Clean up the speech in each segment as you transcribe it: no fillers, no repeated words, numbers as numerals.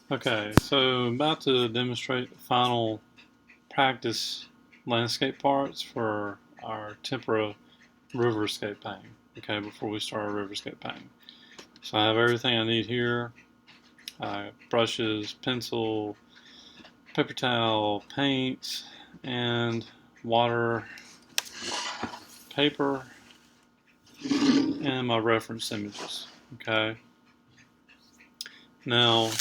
Okay, so I'm about to demonstrate the final practice landscape parts for our tempera riverscape painting. Okay, before we start our riverscape painting. So I have everything I need here. Brushes, pencil, paper towel, paint, and water, paper, and my reference images. Okay. Now,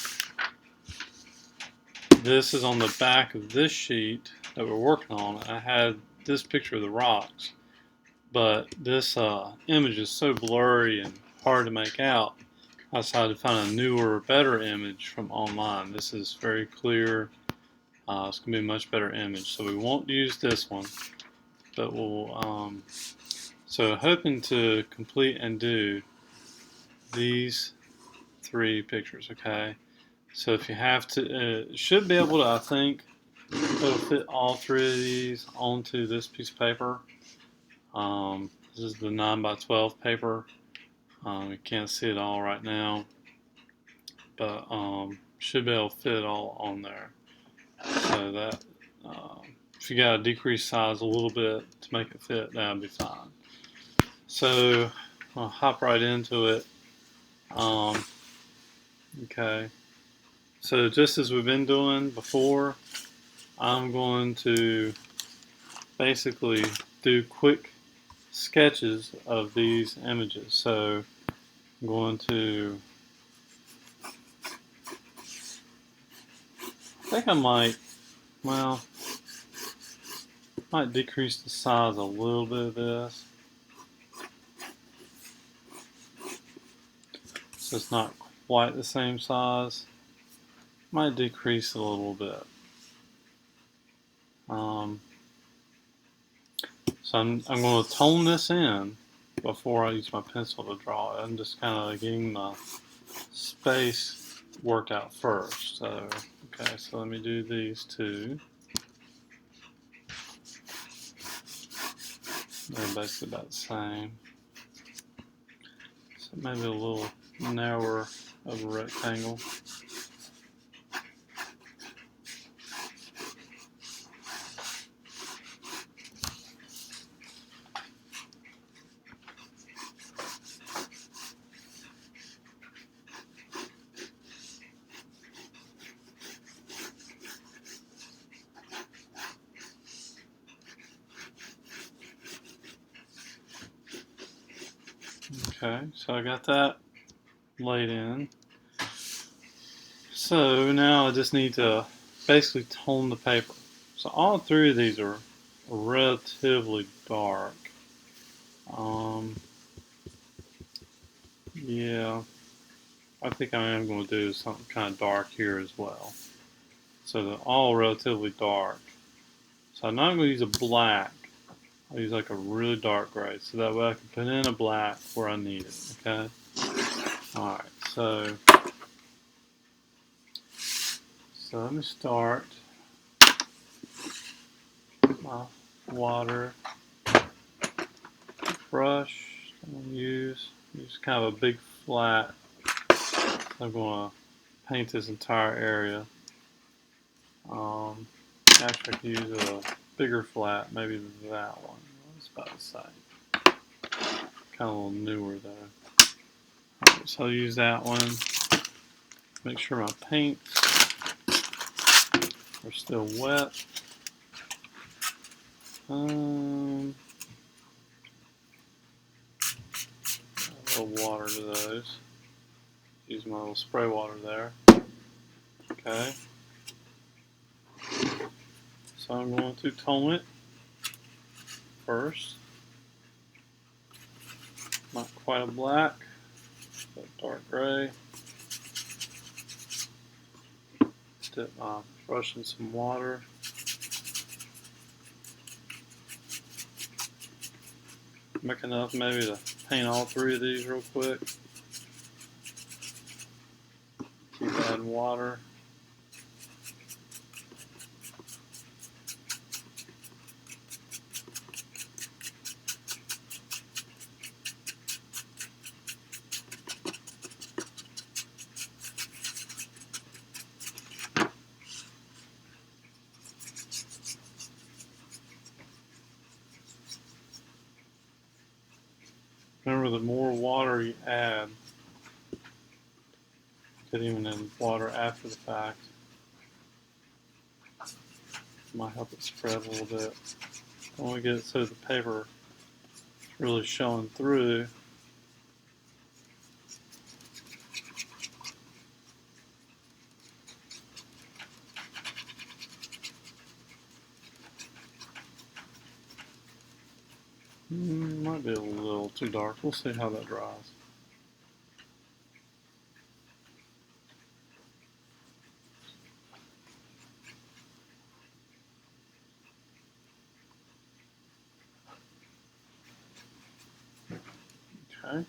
this is on the back of this sheet that we're working on. I had this picture of the rocks, but this image is so blurry and hard to make out. I decided to find a newer, better image from online. This is very clear. It's going to be a much better image. So we won't use this one, but we'll, so hoping to complete and do these three pictures, okay? So if you have to, should be able to, I think, it'll fit all three of these onto this piece of paper. This is the 9 by 12 paper. You can't see it all right now, but should be able to fit it all on there. So that if you got to decrease size a little bit to make it fit, that'll be fine. So I'll hop right into it. Okay. So just as we've been doing before, I'm going to basically do quick sketches of these images. So I'm going to, I think I might, well, might decrease the size a little bit of this, so it's not quite the same size. Might decrease a little bit. So I'm going to tone this in before I use my pencil to draw it. I'm just kind of getting the space worked out first. So, okay, so let me do these two. They're basically about the same. So maybe a little narrower of a rectangle. Okay, so I got that laid in. So now I just need to basically tone the paper. So all three of these are relatively dark. Yeah, I think I am going to do something kind of dark here as well. So they're all relatively dark. So I'm not going to use a black. I'll use like a really dark gray, so that way I can put in a black where I need it, okay? Alright, so let me start my water brush. I'm going to use kind of a big flat. I'm going to paint this entire area. Actually, I could use a bigger flat, maybe that one. It's about the same. Kind of a little newer though. Alright, so I'll use that one. Make sure my paints are still wet. A little water to those. Use my little spray water there. Okay. So I'm going to tone it first. Not quite a black, but dark gray. Dip my brush in some water. Make enough maybe to paint all three of these real quick. Keep adding water. the more water you add, get even in water after the fact, might help it spread a little bit. Don't want to get it so the paper is really showing through. Might be a little too dark. We'll see how that dries. Okay.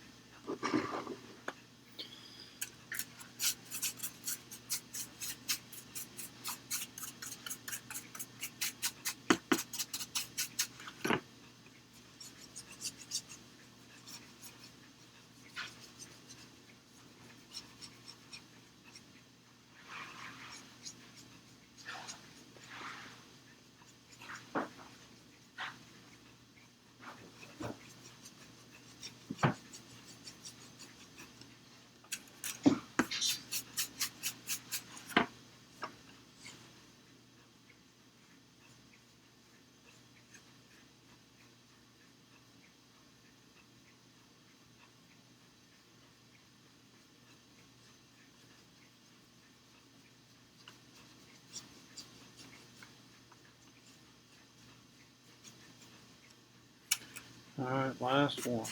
Alright, last one.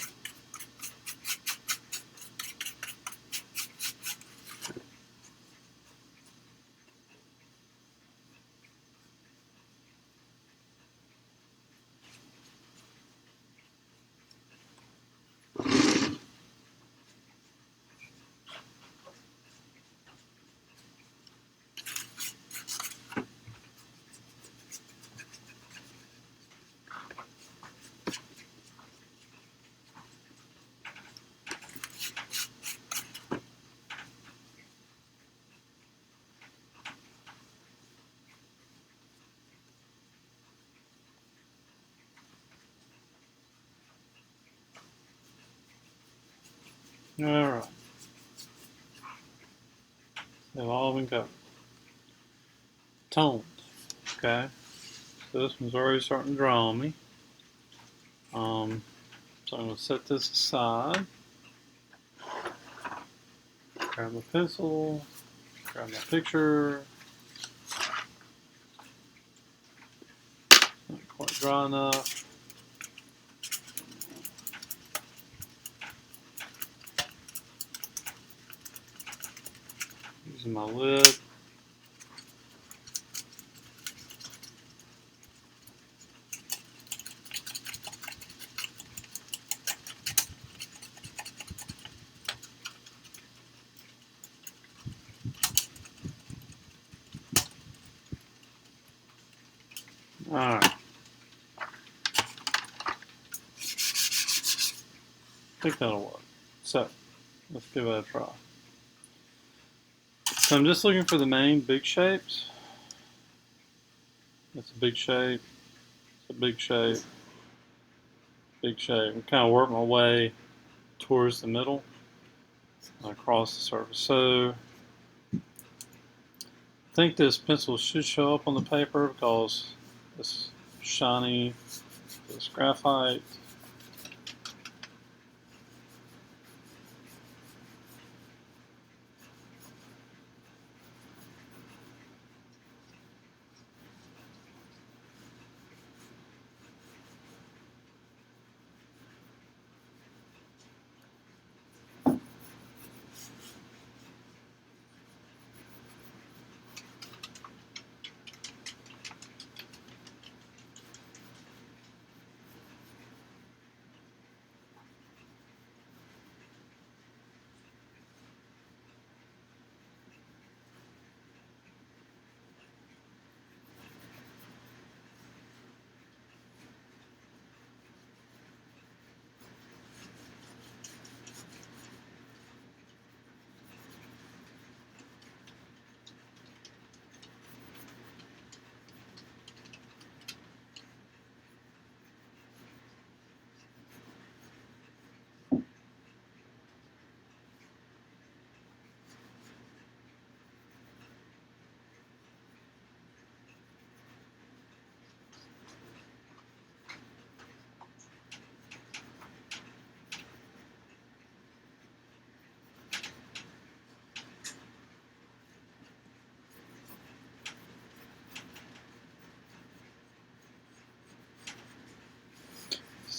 Alright. They've all been covered. Tones. Okay. So this one's already starting to draw on me. So I'm going to set this aside. Grab my pencil. Grab my picture. Not quite dry enough. Using my lid. Alright. I think that'll work. So, let's give it a try. So I'm just looking for the main big shapes. It's a big shape. It's a big shape. Big shape. And kind of work my way towards the middle and across the surface. So I think this pencil should show up on the paper because it's shiny, this graphite.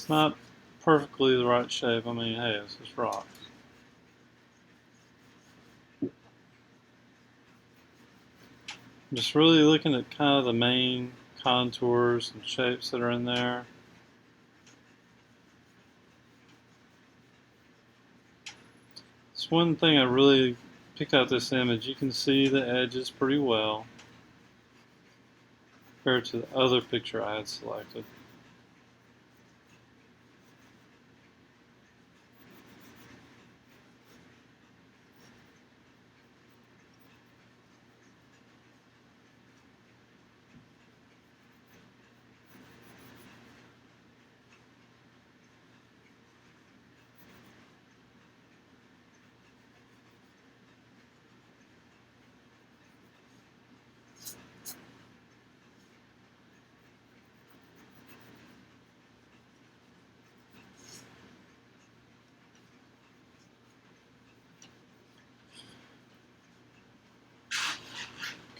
It's not perfectly the right shape. I mean, hey, it's just rocks. Just really looking at kind of the main contours and shapes that are in there. It's one thing I really picked out this image. You can see the edges pretty well compared to the other picture I had selected.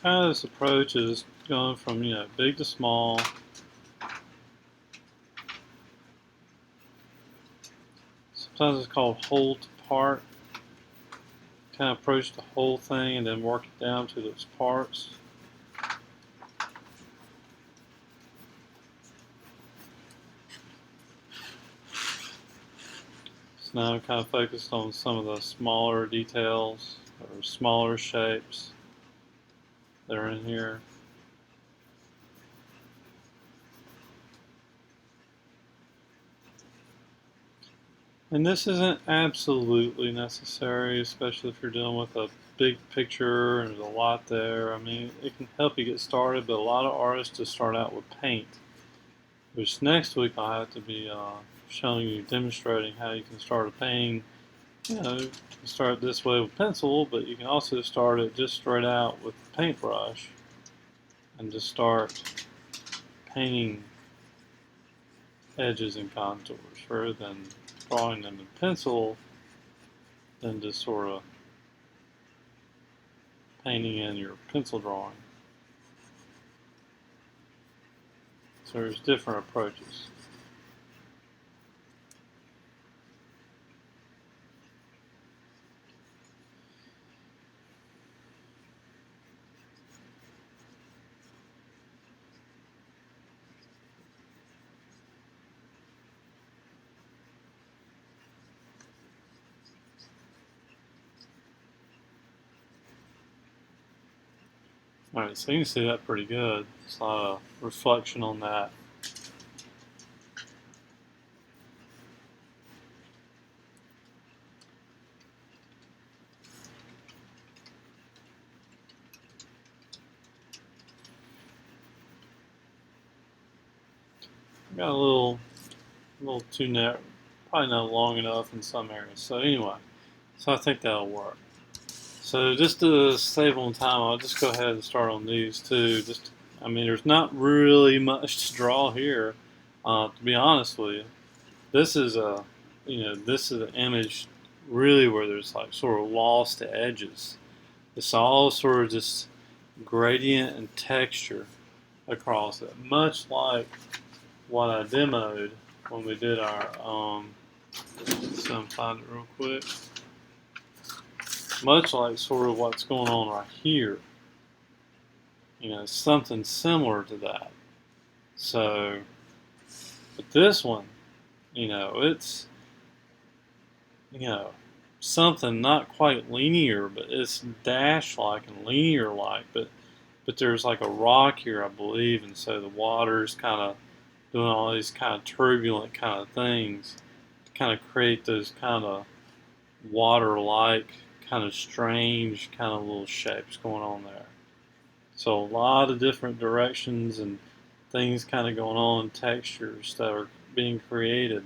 Kind of this approach is going from, big to small. Sometimes it's called whole to part. Kind of approach the whole thing and then work it down to those parts. So now I'm kind of focused on some of the smaller details or smaller shapes that are in here. And this isn't absolutely necessary, especially if you're dealing with a big picture and there's a lot there. I mean, it can help you get started, but a lot of artists just start out with paint, which next week I'll have to be showing you, demonstrating how you can start a painting. You can start this way with pencil, but you can also start it just straight out with the paintbrush and just start painting edges and contours rather than drawing them in pencil, then just sort of painting in your pencil drawing. So there's different approaches. Alright, so you can see that pretty good. There's a lot of reflection on that. Got a little too narrow, probably not long enough in some areas. So anyway, so I think that'll work. So just to save on time, I'll just go ahead and start on these two. I mean, there's not really much to draw here, to be honest with you. This is this is an image really where there's like sort of lost edges. It's all sort of just gradient and texture across it, much like what I demoed when we did our, so I'm find it real quick. Much like sort of what's going on right here. Something similar to that. So, but this one, it's, something not quite linear, but it's dash-like and linear-like, but there's like a rock here, I believe, and so the water's kind of doing all these kind of turbulent kind of things to kind of create those kind of water-like, kind of strange kind of little shapes going on there. So a lot of different directions and things kind of going on, textures that are being created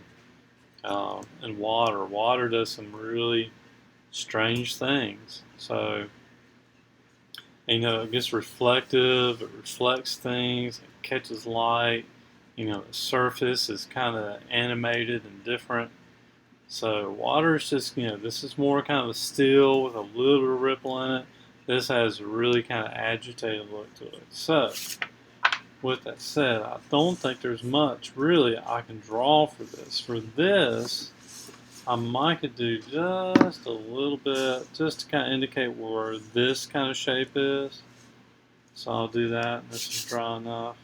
in water. Water does some really strange things. So, it gets reflective, it reflects things, it catches light. The surface is kind of animated and different. So water is just, this is more kind of a still with a little ripple in it. This has a really kind of agitated look to it. So with that said, I don't think there's much really I can draw for this. For this, I might could do just a little bit, just to kind of indicate where this kind of shape is. So I'll do that. This is dry enough.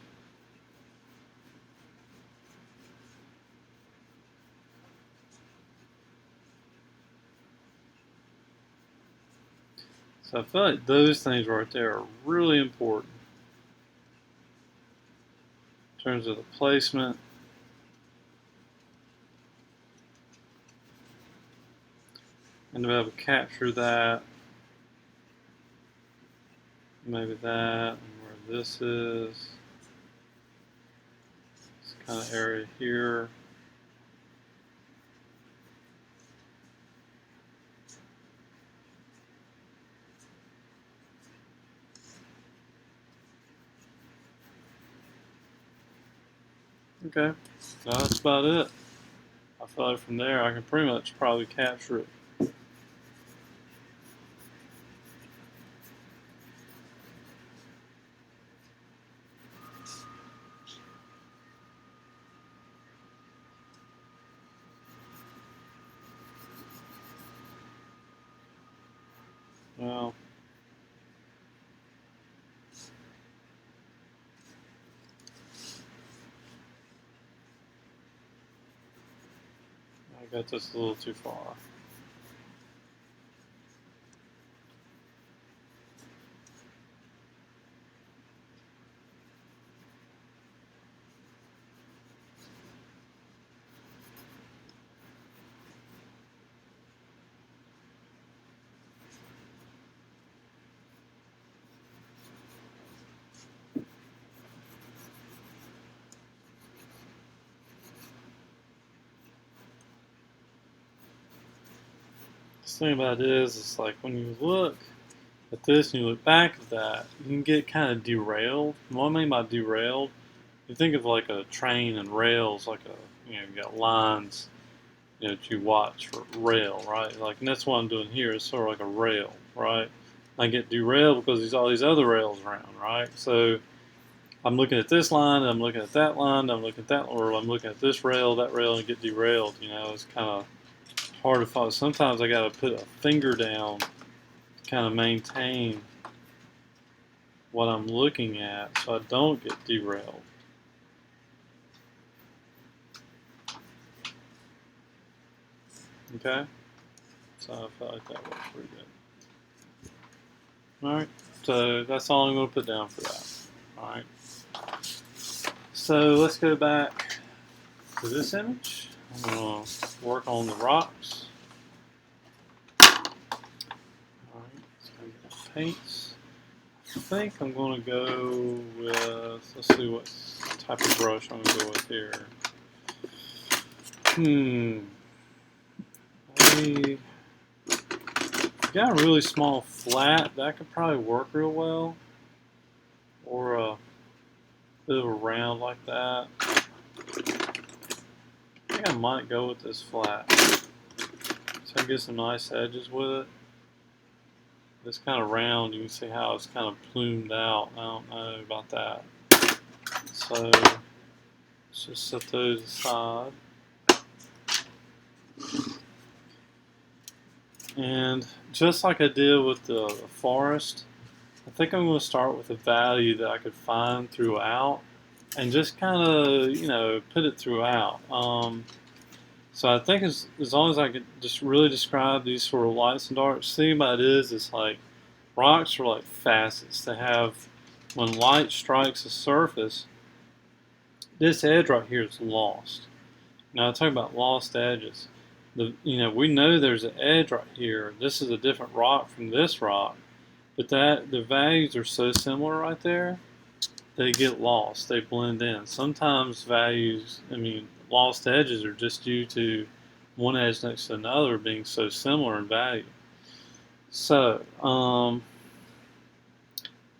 So I feel like those things right there are really important in terms of the placement. And to be able to capture that, maybe that, and where this is, this kind of area here. Okay, so that's about it. I feel like from there I can pretty much probably capture it. Well, I got this a little too far. The thing about it is, it's like when you look at this and you look back at that, you can get kind of derailed. And what I mean by derailed, you think of like a train and rails, like you got lines, that you watch for rail, right? Like, and that's what I'm doing here. It's sort of like a rail, right? I get derailed because there's all these other rails around, right? So I'm looking at this line, and I'm looking at that line, and I'm looking at that, or I'm looking at this rail, that rail, and get derailed. It's kind of hard to follow. Sometimes I got to put a finger down to kind of maintain what I'm looking at so I don't get derailed. Okay? So I felt like that works pretty good. Alright, so that's all I'm going to put down for that. Alright. So let's go back to this image. I'm going to work on the rocks. Alright, let's go get the paints. I think I'm going to go with, let's see what type of brush I'm going to go with here. I got a really small flat, that could probably work real well. Or a bit of a round like that. I think I might go with this flat. So I get some nice edges with it. This kind of round, you can see how it's kind of plumed out. I don't know about that. So let's just set those aside. And just like I did with the forest, I think I'm going to start with a value that I could find throughout and just kind of, put it throughout. So I think as long as I could just really describe these sort of lights and darks, the thing about it is, it's like rocks are like facets. They have, when light strikes a surface, this edge right here is lost. Now I talk about lost edges. We know there's an edge right here. This is a different rock from this rock, but the values are so similar right there, they get lost. They blend in. Sometimes lost edges are just due to one edge next to another being so similar in value. So,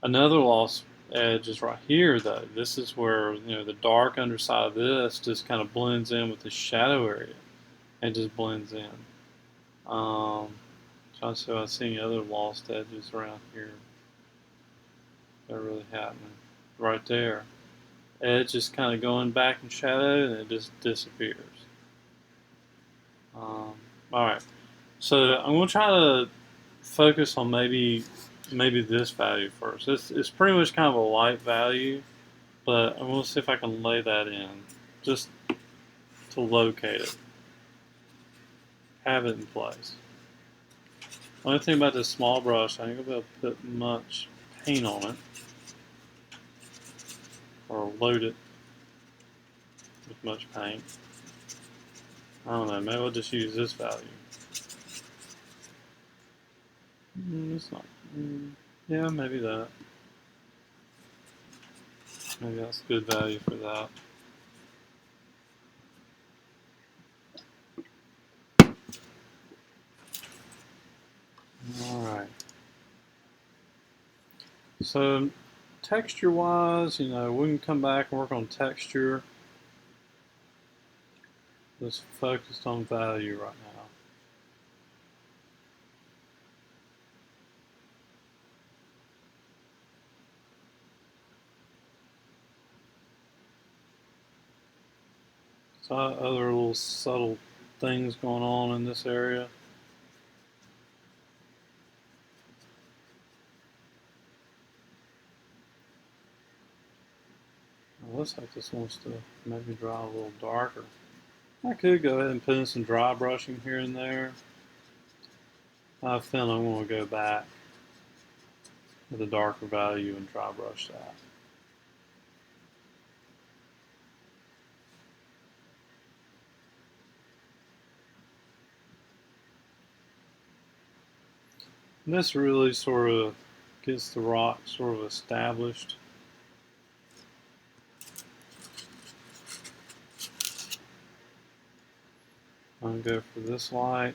another lost edge is right here, though. This is where, the dark underside of this just kind of blends in with the shadow area. It just blends in. Trying to see if I see any other lost edges around here. They're really happening. Right there. edge is kind of going back in shadow and it just disappears. Alright, so I'm going to try to focus on maybe this value first. It's pretty much kind of a light value, but I'm going to see if I can lay that in just to locate it, have it in place. Only thing about this small brush, I ain't gonna be able to put much paint on it or load it with much paint. I don't know, maybe I'll just use this value. It's not. Yeah, maybe that. Maybe that's good value for that. Alright. So, texture wise, we can come back and work on texture. Just focused on value right now. So, other little subtle things going on in this area. It looks like this wants to maybe draw a little darker. I could go ahead and put in some dry brushing here and there. I think I'm going to go back with a darker value and dry brush that. And this really sort of gets the rock sort of established. I'm going to go for this light.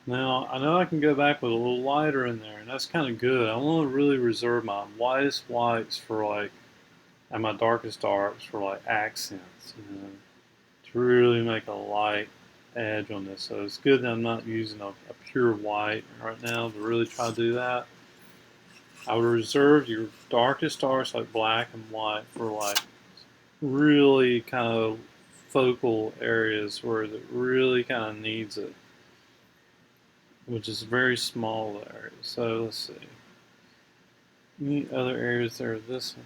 Now, I know I can go back with a little lighter in there, and that's kind of good. I want to really reserve my whitest whites for and my darkest darks for accents, to really make a light edge on this. So it's good that I'm not using a pure white right now to really try to do that. I would reserve your darkest darks like black and white for really kind of focal areas where it really kind of needs it, which is very small areas. So let's see. Any other areas there? This one,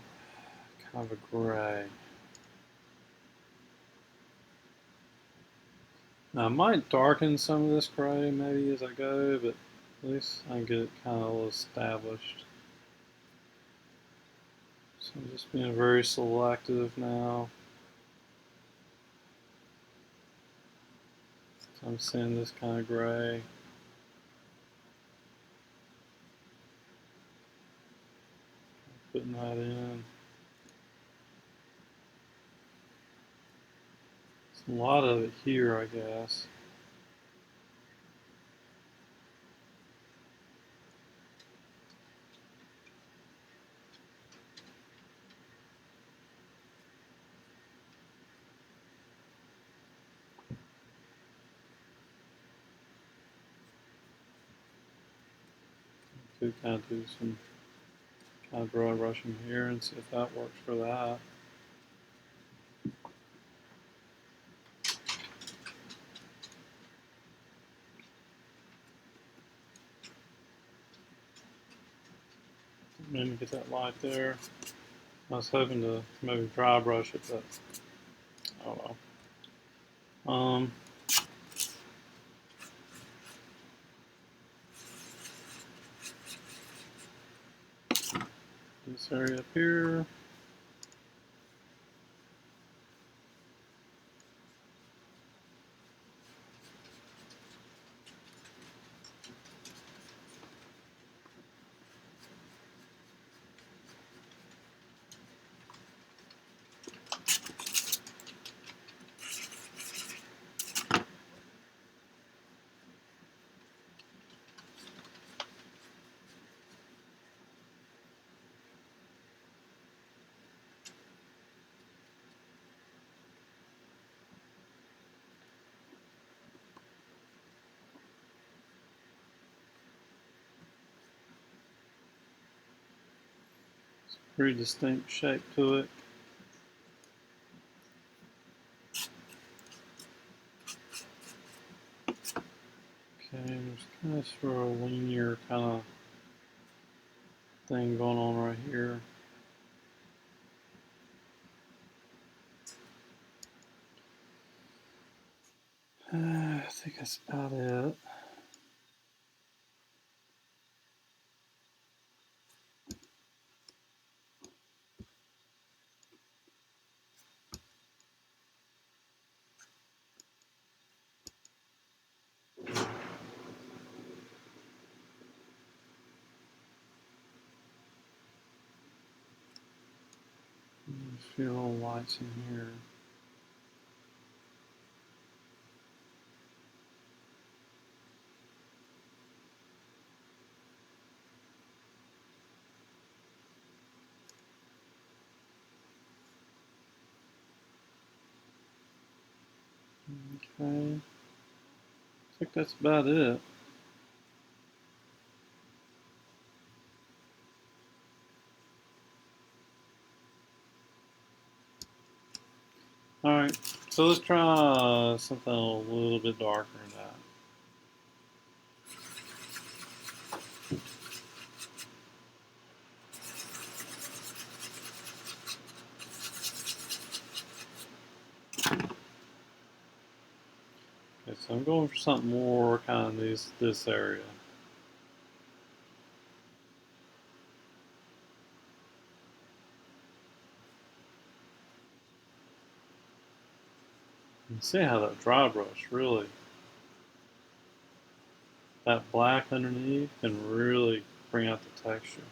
kind of a gray. Now I might darken some of this gray maybe as I go, but at least I get it kind of established. So I'm just being very selective now. So I'm seeing this kind of gray. Putting that in. There's a lot of it here, I guess. Could kind of do some kind of dry brushing here and see if that works for that. Maybe get that light there. I was hoping to maybe dry brush it, but I don't know. This area up here. pretty distinct shape to it. Okay, there's kind of sort of a linear kind of thing going on right here. I think that's about it. A few little lights in here. Okay, I think that's about it. Alright, so let's try something a little bit darker than that. Okay, so I'm going for something more kind of this area. You can see how that dry brush really, that black underneath can really bring out the texture.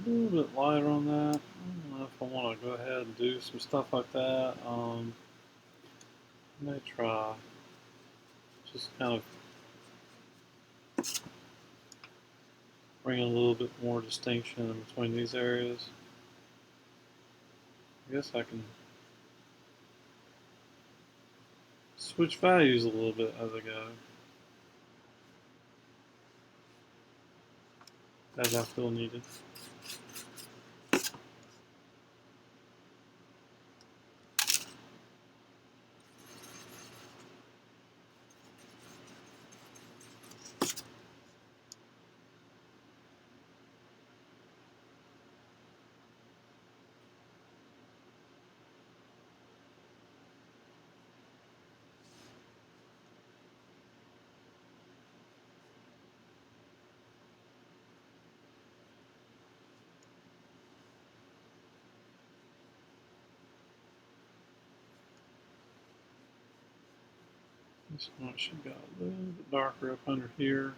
A little bit lighter on that. I don't know if I want to go ahead and do some stuff like that. I may try just kind of bring a little bit more distinction in between these areas. I guess I can switch values a little bit as I go, as I feel needed. This one should go a little bit darker up under here.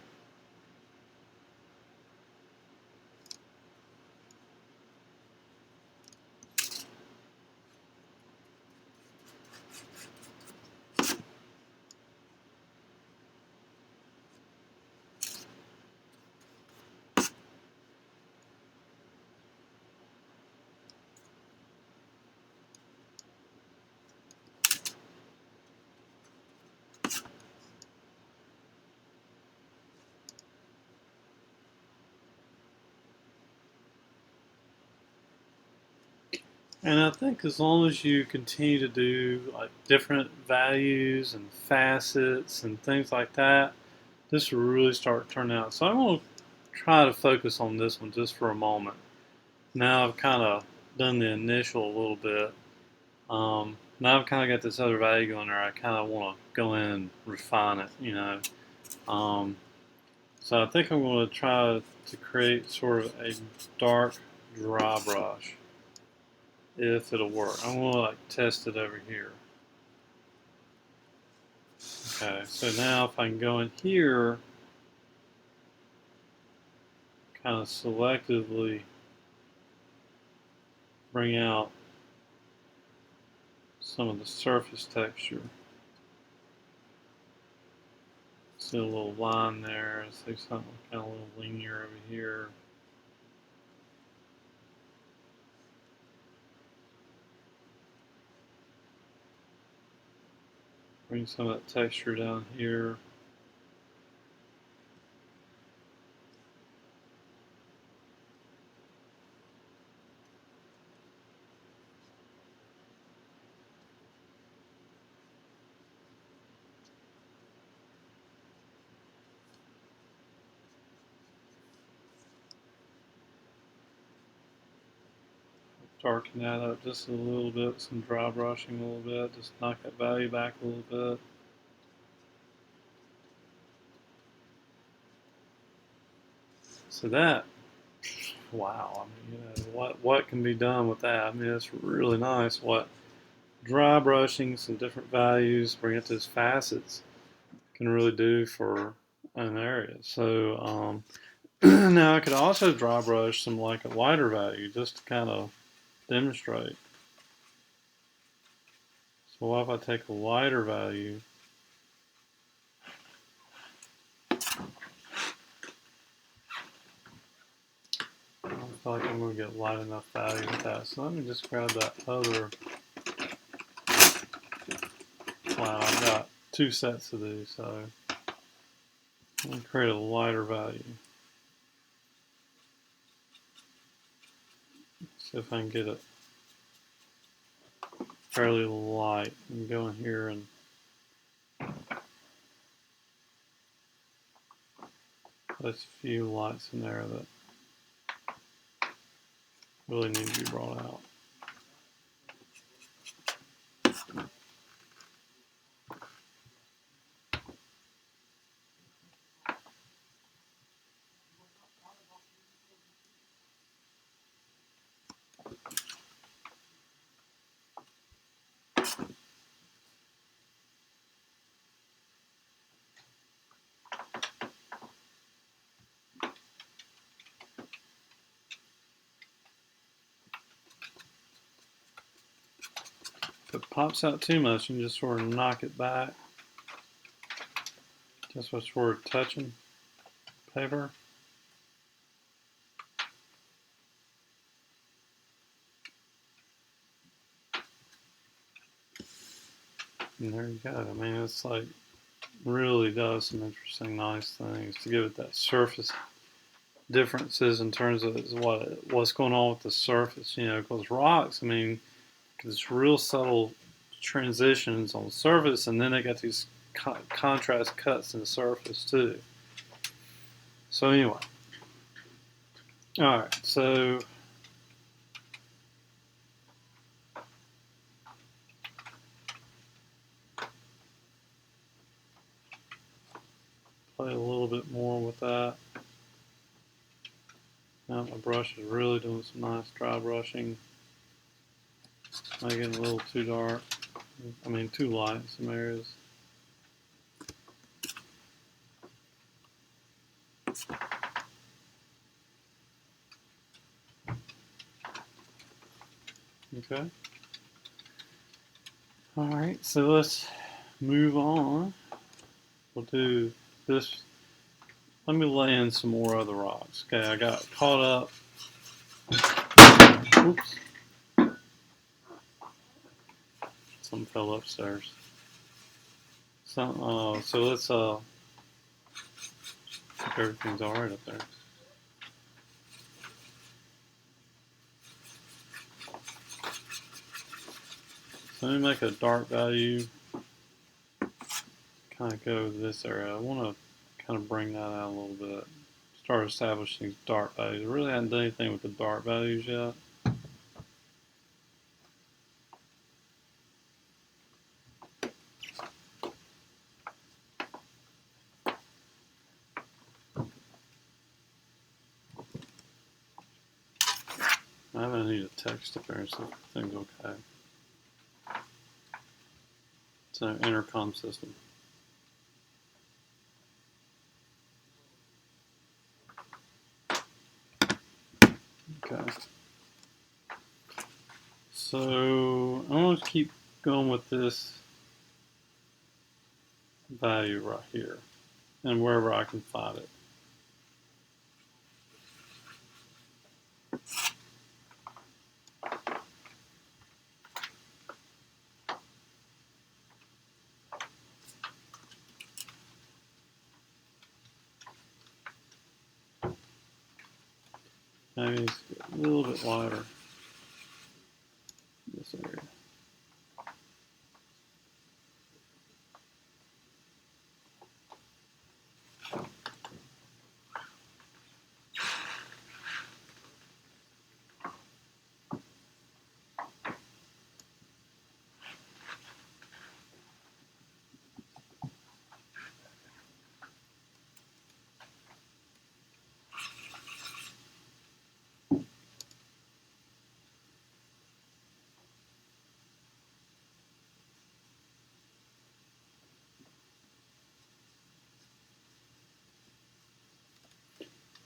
And I think as long as you continue to do like different values and facets and things like that, this will really start turning out. So I'm going to try to focus on this one just for a moment. Now I've kind of done the initial a little bit. Now I've kind of got this other value going there. I kind of want to go in and refine it, you know. Um, so I think I'm going to try to create sort of a dark dry brush. if it'll work. I'm gonna like test it over here. Okay, so now if I can go in here, kind of selectively bring out some of the surface texture. See a little line there. See something kind of a little linear over here. Bring some of that texture down here. Darken that up just a little bit, some dry brushing a little bit, just knock that value back a little bit. So that, wow, I mean, you know, what can be done with that? I mean, it's really nice what dry brushing, some different values, bring it to its facets can really do for an area. So now I could also dry brush some like a lighter value just to kind of demonstrate. So what if I take a lighter value? I don't feel like I'm going to get light enough value with that. So let me just grab that other. Wow, I've got two sets of these, so I'm going to create a lighter value. See if I can get it fairly light and go in here and there's a few lights in there that really need to be brought out. If it pops out too much, you can just sort of knock it back. Just what's word touching paper. And there you go. I mean, it's like really does some interesting, nice things to give it that surface differences in terms of what's going on with the surface. You know, because rocks, I mean, it's real subtle transitions on the surface, and then they got these contrast cuts in the surface too. So anyway, all right. So play a little bit more with that. Now my brush is really doing some nice dry brushing. Making it a little too dark. I mean, too light in some areas. Okay. All right, so let's move on. We'll do this. Let me lay in some more other rocks. Okay, I got caught up. Oops. Something fell upstairs. So let's hope everything's all right up there. So let me make a dark value. Kind of go to this area. I want to kind of bring that out a little bit. Start establishing dark values. I really haven't done anything with the dark values yet. I'm gonna need a text up there and see if everything's okay. It's an intercom system. Okay. So I'm going to keep going with this value right here and wherever I can find it. Maybe it's a little bit wider in this area.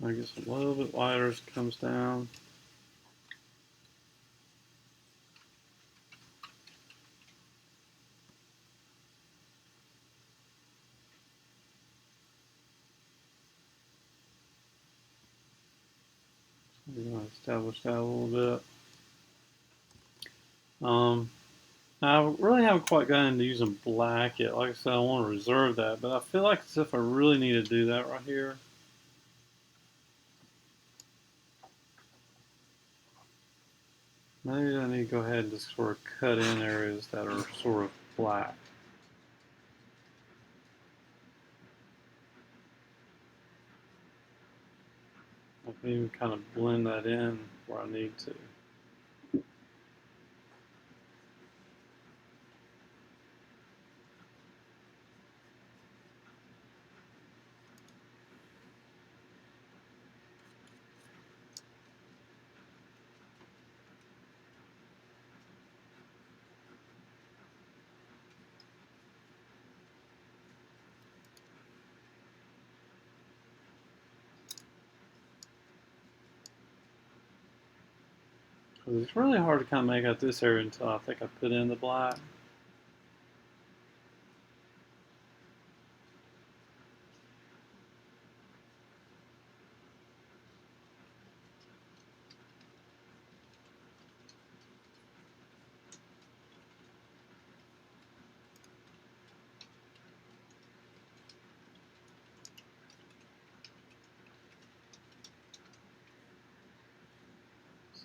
I guess a little bit wider as it comes down. I'm going to establish that a little bit. I really haven't quite gotten into using black yet. Like I said, I want to reserve that, but I feel like as if I really need to do that right here. Maybe I need to go ahead and just sort of cut in areas that are sort of black. I can even kind of blend that in where I need to. Because it's really hard to kind of make out this area until I think I put in the black.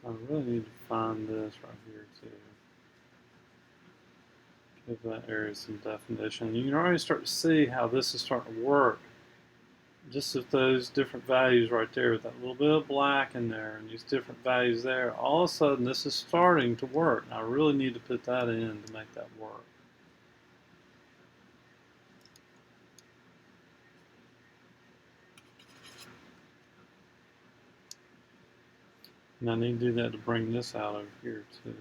So I really need to find this right here too. Give that area some definition. You can already start to see how this is starting to work. Just with those different values right there, with that little bit of black in there and these different values there, all of a sudden this is starting to work. And I really need to put that in to make that work. And I need to do that to bring this out over here too.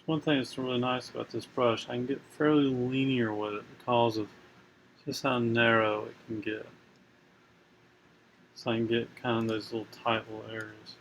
One thing that's really nice about this brush, I can get fairly linear with it because of just how narrow it can get. So I can get kind of those little tight little areas.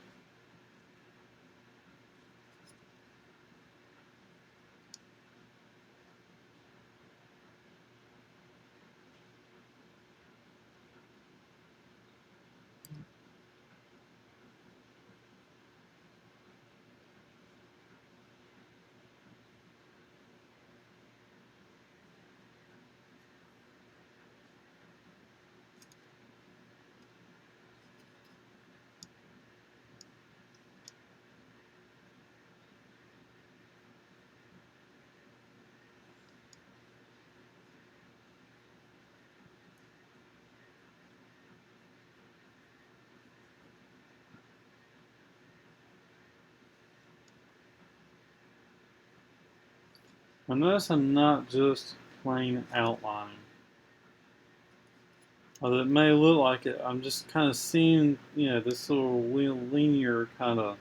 And notice I'm not just plain outlining. Although it may look like it, I'm just kind of seeing, this little linear kind of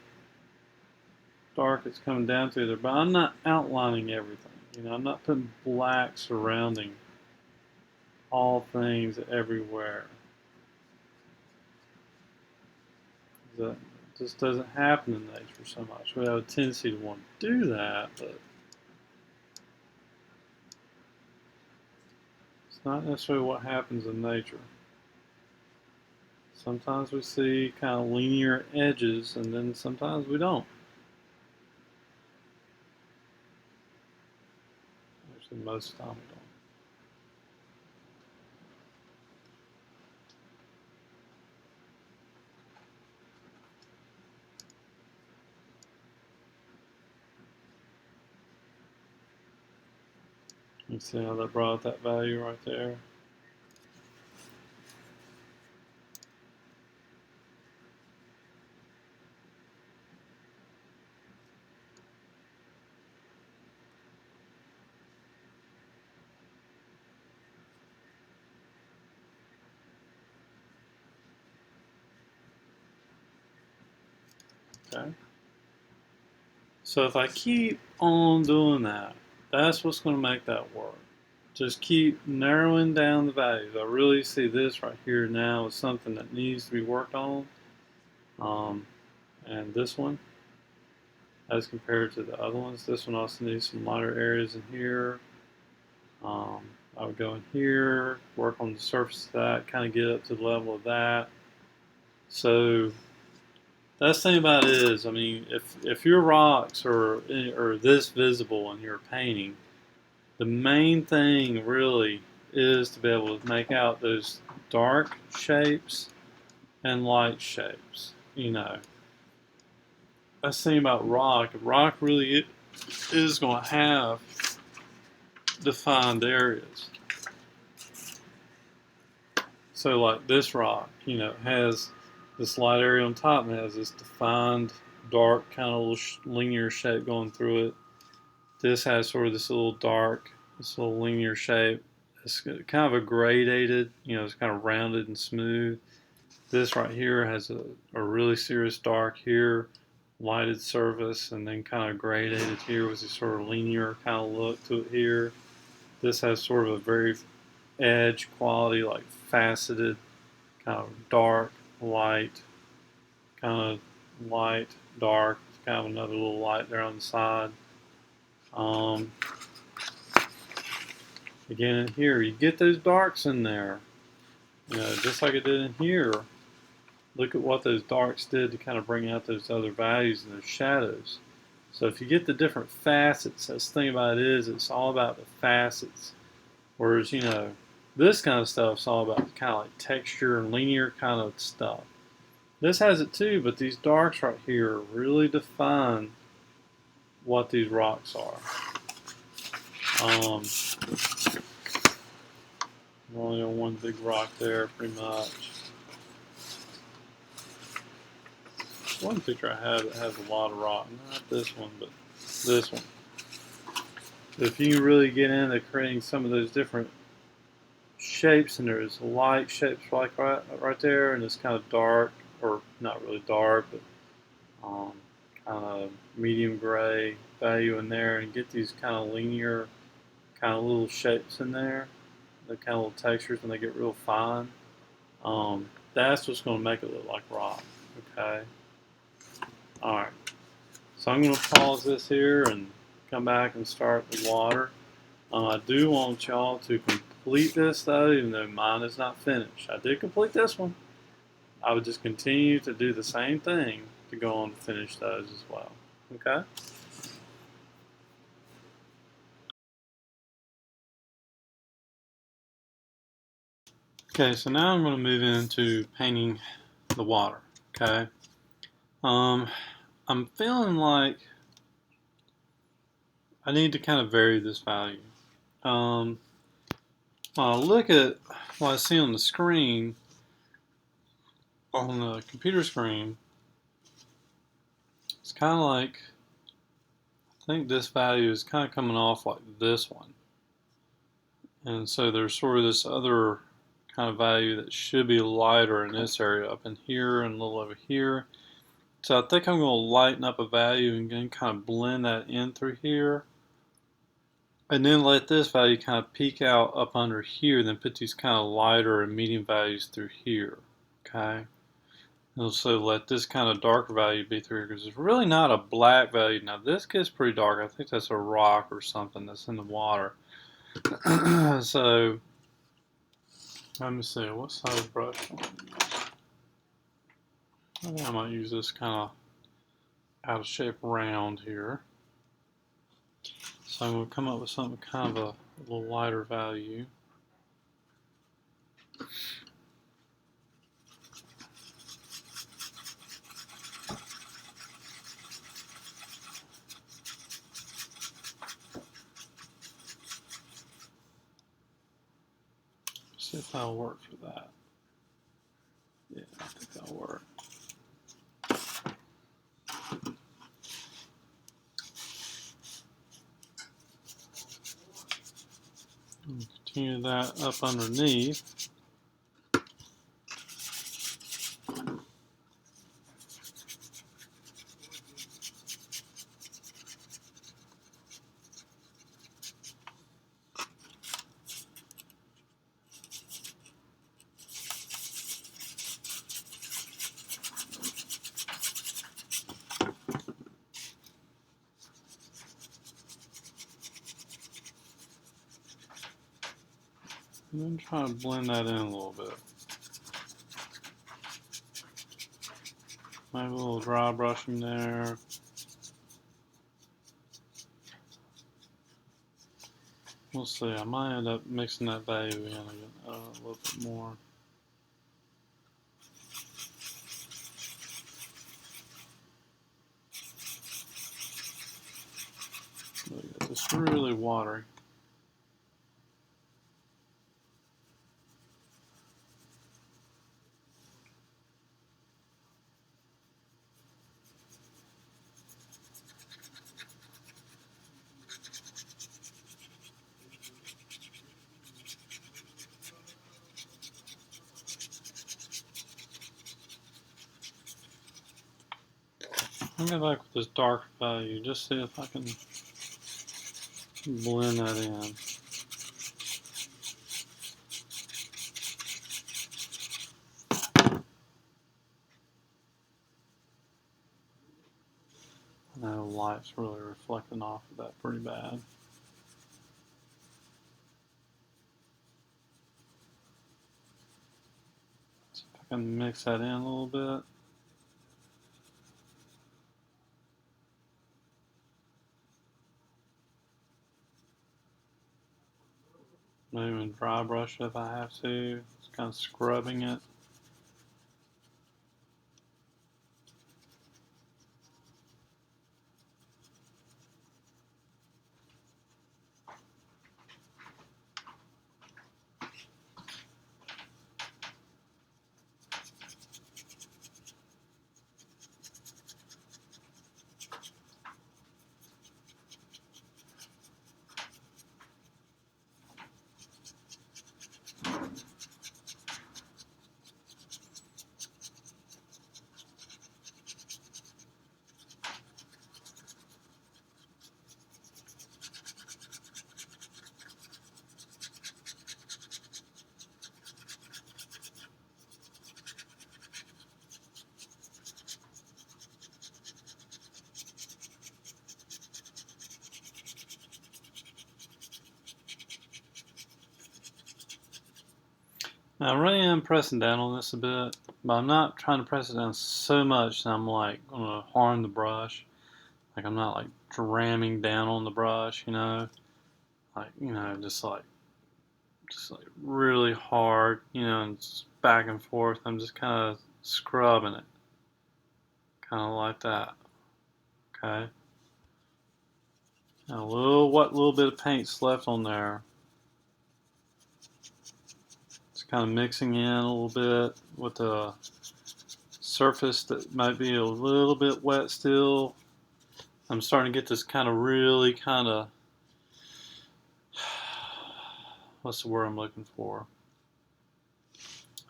dark that's coming down through there, but I'm not outlining everything. I'm not putting black surrounding all things everywhere. That just doesn't happen in nature so much. We have a tendency to want to do that, but it's not necessarily what happens in nature. Sometimes we see kind of linear edges, and then sometimes we don't. Actually, most of the time we don't. You see how that brought that value right there? Okay. So if I keep on doing that, that's what's going to make that work. Just keep narrowing down the values. I really see this right here now as something that needs to be worked on. And this one, as compared to the other ones, this one also needs some lighter areas in here. I would go in here, work on the surface of that, kind of get up to the level of that. So that's the thing about it is, I mean, if your rocks are this visible in your painting, the main thing really is to be able to make out those dark shapes and light shapes. That's the thing about rock. Rock really is going to have defined areas. So like this rock, has this light area on top and has this defined dark kind of linear shape going through it. This has sort of this little linear shape. It's kind of a gradated, it's kind of rounded and smooth. This right here has a really serious dark here, lighted surface, and then kind of gradated here with this sort of linear kind of look to it here. This has sort of a very edge quality, like faceted, kind of dark, light, kind of light, dark. It's kind of another little light there on the side. Again, in here, you get those darks in there, just like it did in here. Look at what those darks did to kind of bring out those other values and those shadows. So if you get the different facets, that's the thing about it is it's all about the facets. Whereas, this kind of stuff is all about kind of like texture and linear kind of stuff. This has it too, but these darks right here really define what these rocks are. We're only on one big rock there, pretty much. One picture I have that has a lot of rock, not this one, but this one. So if you really get into creating some of those different shapes, and there's light shapes like right there, and it's kind of dark, or not really dark, but kind of medium gray value in there, and get these kind of linear, kind of little shapes in there, the kind of little textures when they get real fine. That's what's going to make it look like rock. Okay. All right. So I'm going to pause this here and come back and start the water. I do want y'all to complete this though, even though mine is not finished. I did complete this one. I would just continue to do the same thing to go on to finish those as well. Okay? Okay, so now I'm going to move into painting the water. Okay? I'm feeling like I need to kind of vary this value. When I look at what I see on the screen, on the computer screen, it's kind of like, I think this value is kind of coming off like this one. And so there's sort of this other kind of value that should be lighter in this area up in here and a little over here. So I think I'm going to lighten up a value and then kind of blend that in through here. And then let this value kind of peek out up under here, then put these kind of lighter and medium values through here. Okay. And also let this kind of darker value be through here because it's really not a black value. Now this gets pretty dark. I think that's a rock or something that's in the water. So let me see, what size brush? I think I might use this kind of out of shape round here. So I'm going to come up with something kind of a little lighter value. See if that'll work for that. Yeah, I think that'll work. Continue that up underneath. And then try to blend that in a little bit. Maybe a little dry brushing there. We'll see. I might end up mixing that value in again, a little bit more. It's really watery. I'm gonna go back with this dark value, just see if I can blend that in. I know the light's really reflecting off of that pretty bad. See if I can mix that in a little bit. Maybe even dry brush if I have to. Just kind of scrubbing it. Now, I really am pressing down on this a bit, but I'm not trying to press it down so much that I'm like going to harm the brush. Like I'm not like ramming down on the brush, you know, like just like really hard, you know, and just back and forth. I'm just kind of scrubbing it, kind of like that. Okay. Now what little bit of paint's left on there. Kind of mixing in a little bit with the surface that might be a little bit wet still. I'm starting to get this kind of really kind of, what's the word I'm looking for?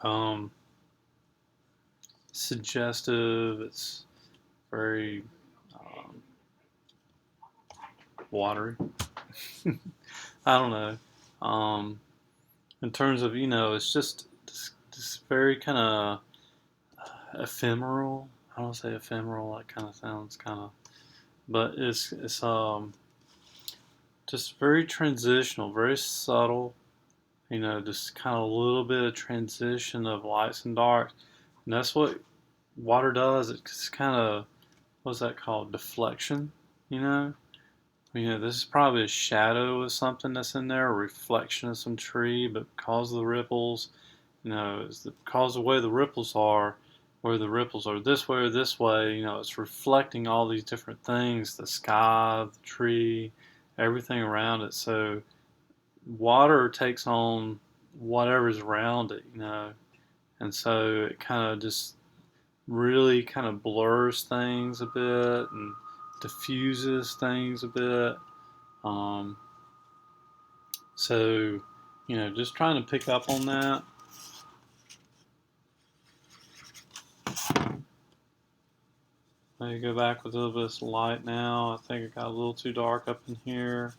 Um, Suggestive. It's very watery. I don't know. In terms of, it's just this very kind of ephemeral. I don't say ephemeral. That kind of sounds kind of, but it's just very transitional, very subtle. Just kind of a little bit of transition of lights and darks, and that's what water does. It's kind of, what's that called? Deflection. You know. This is probably a shadow of something that's in there, a reflection of some tree, but because of the ripples, because of the way the ripples are, where the ripples are this way or this way, it's reflecting all these different things, the sky, the tree, everything around it. So water takes on whatever's around it, and so it kind of just really kind of blurs things a bit and diffuses things a bit. Um, so, just trying to pick up on that. Maybe go back with a little bit of light now. I think it got a little too dark up in here.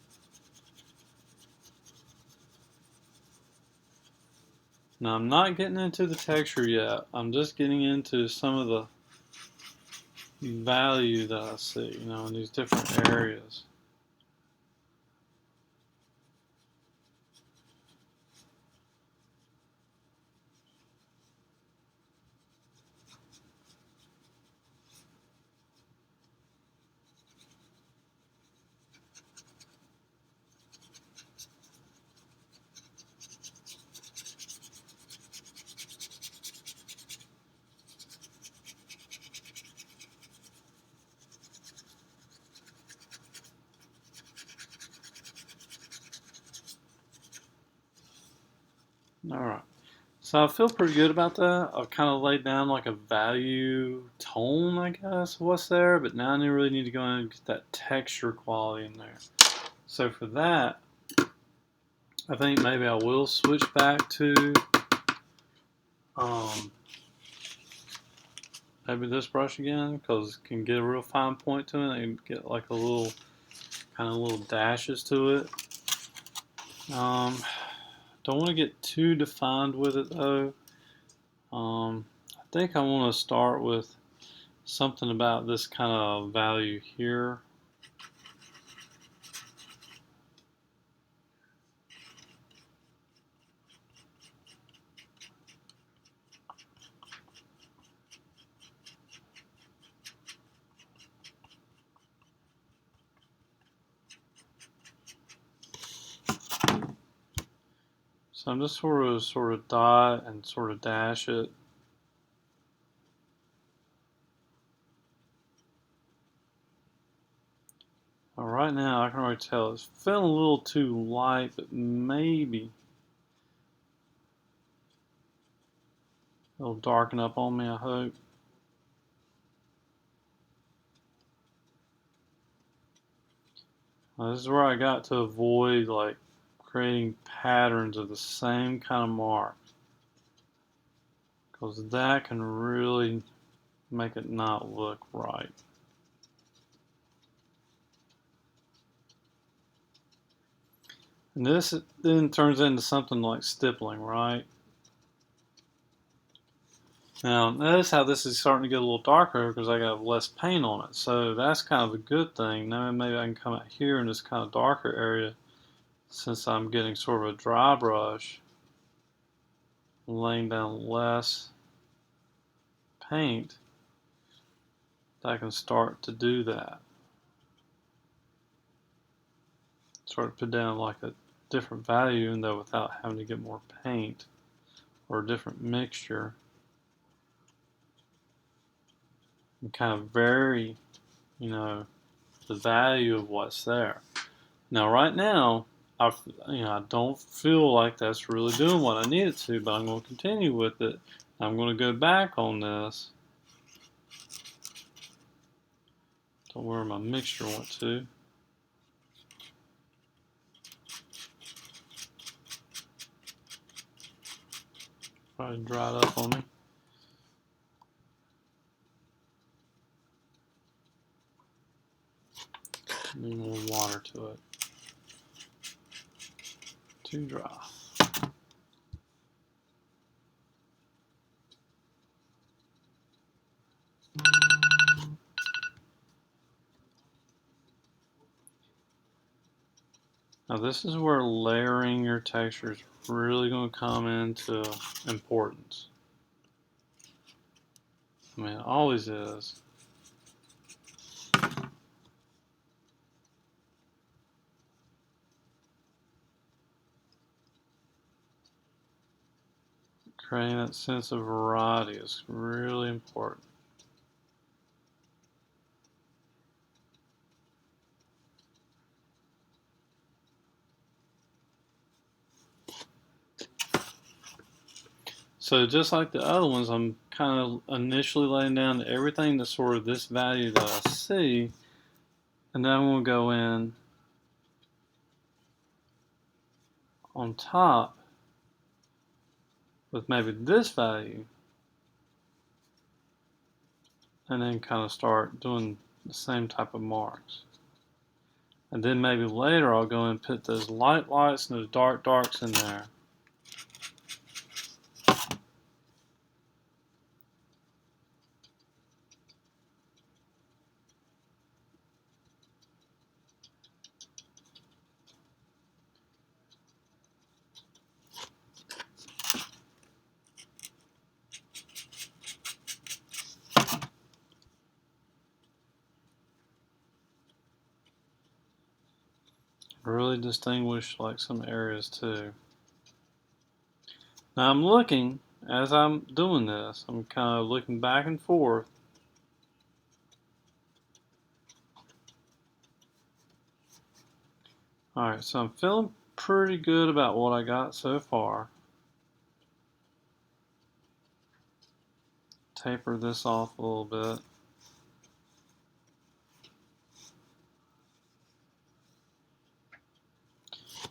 Now, I'm not getting into the texture yet. I'm just getting into some of the value that I see, in these different areas. All right. So I feel pretty good about that. I've kind of laid down like a value tone, I guess, what's there, but now I really need to go in and get that texture quality in there. So for that, I think maybe I will switch back to maybe this brush again, because it can get a real fine point to it and get like a little kind of little dashes to it. Don't want to get too defined with it though. I think I want to start with something about this kind of value here. So I'm just sort of dot and sort of dash it. Well, right now I can already tell it's feeling a little too light, but maybe it'll darken up on me, I hope. Now, this is where I got to avoid like creating patterns of the same kind of mark, because that can really make it not look right. And this then turns into something like stippling, right? Now, notice how this is starting to get a little darker because I got less paint on it. So that's kind of a good thing. Now maybe I can come out here in this kind of darker area, since I'm getting sort of a dry brush, laying down less paint, I can start to do that. Sort of put down like a different value, and though without having to get more paint or a different mixture, and kind of vary, the value of what's there. Now, right now, I don't feel like that's really doing what I need it to, but I'm going to continue with it. I'm going to go back on this So where my mixture went to. Probably dried up on me. Need more water to it. Too dry. Now this is where layering your texture is really going to come into importance. I mean, it always is. Creating that sense of variety is really important. So just like the other ones, I'm kind of initially laying down everything that's sort of this value that I see, and then I'm going to go in on top with maybe this value, and then kind of start doing the same type of marks. And then maybe later I'll go and put those light lights and those dark darks in there. Really distinguish like some areas too. Now I'm looking, as I'm doing this, I'm kind of looking back and forth. Alright, so I'm feeling pretty good about what I got so far. Taper this off a little bit.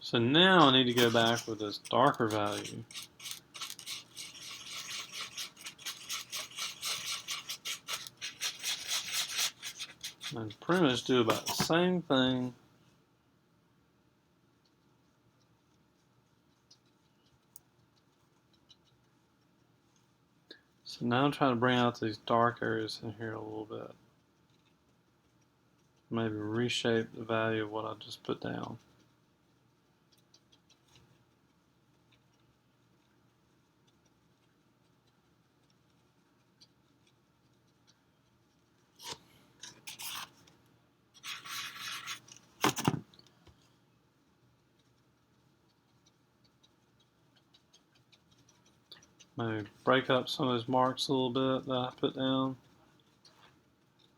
So now I need to go back with this darker value. And pretty much do about the same thing. So now I'm trying to bring out these dark areas in here a little bit. Maybe reshape the value of what I just put down. Maybe break up some of those marks a little bit that I put down.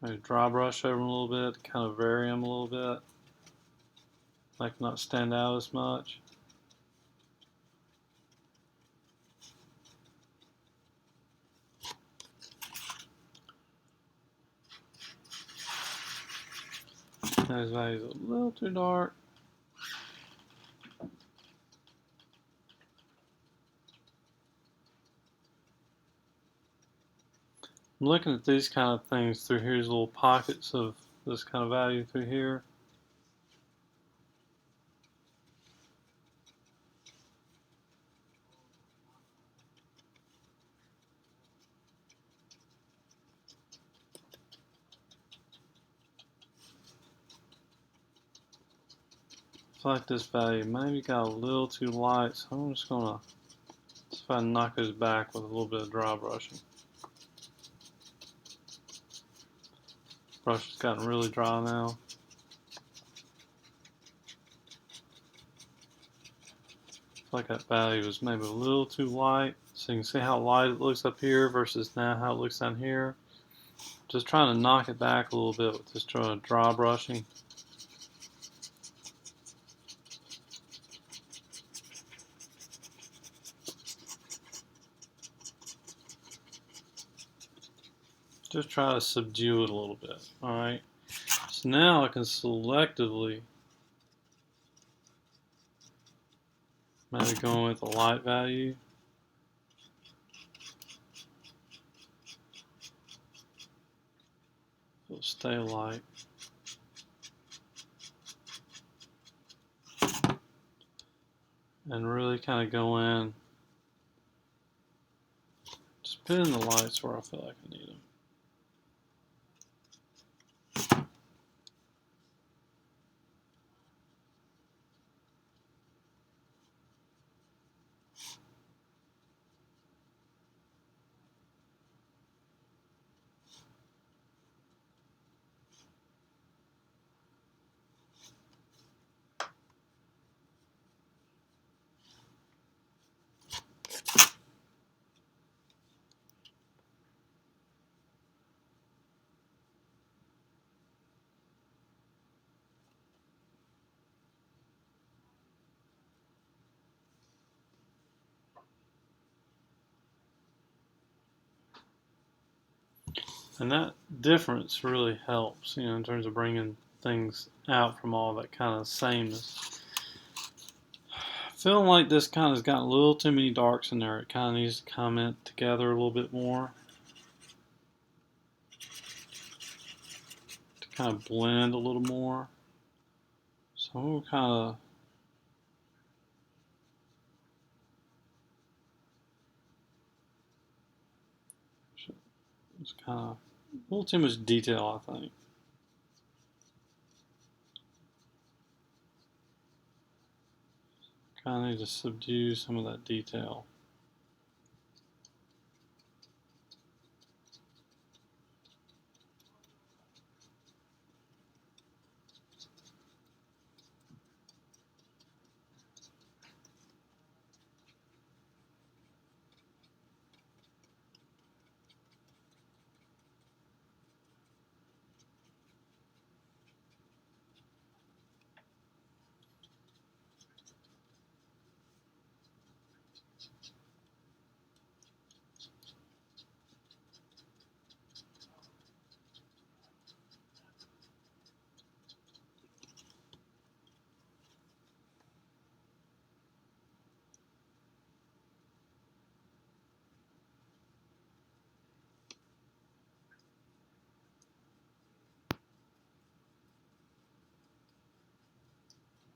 Maybe dry brush over them a little bit, kind of vary them a little bit. Like not stand out as much. Those values are a little too dark. I'm looking at these kind of things through here's little pockets of this kind of value through here. I feel like this value maybe got a little too light, so I'm just gonna see if I can knock those back with a little bit of dry brushing. Brush has gotten really dry now. I feel like that value is maybe a little too light. So you can see how light it looks up here versus now how it looks down here. Just trying to knock it back a little bit with this dry brushing. Just try to subdue it a little bit, alright? So now I can selectively maybe go with the light value. It'll stay light. And really kind of go in, just put in the lights where I feel like I need them. And that difference really helps, in terms of bringing things out from all that kind of sameness. Feeling like this kind of has gotten a little too many darks in there. It kind of needs to come in together a little bit more to kind of blend a little more. So we'll kind of it's kind of a little too much detail, I think. Kind of need to subdue some of that detail.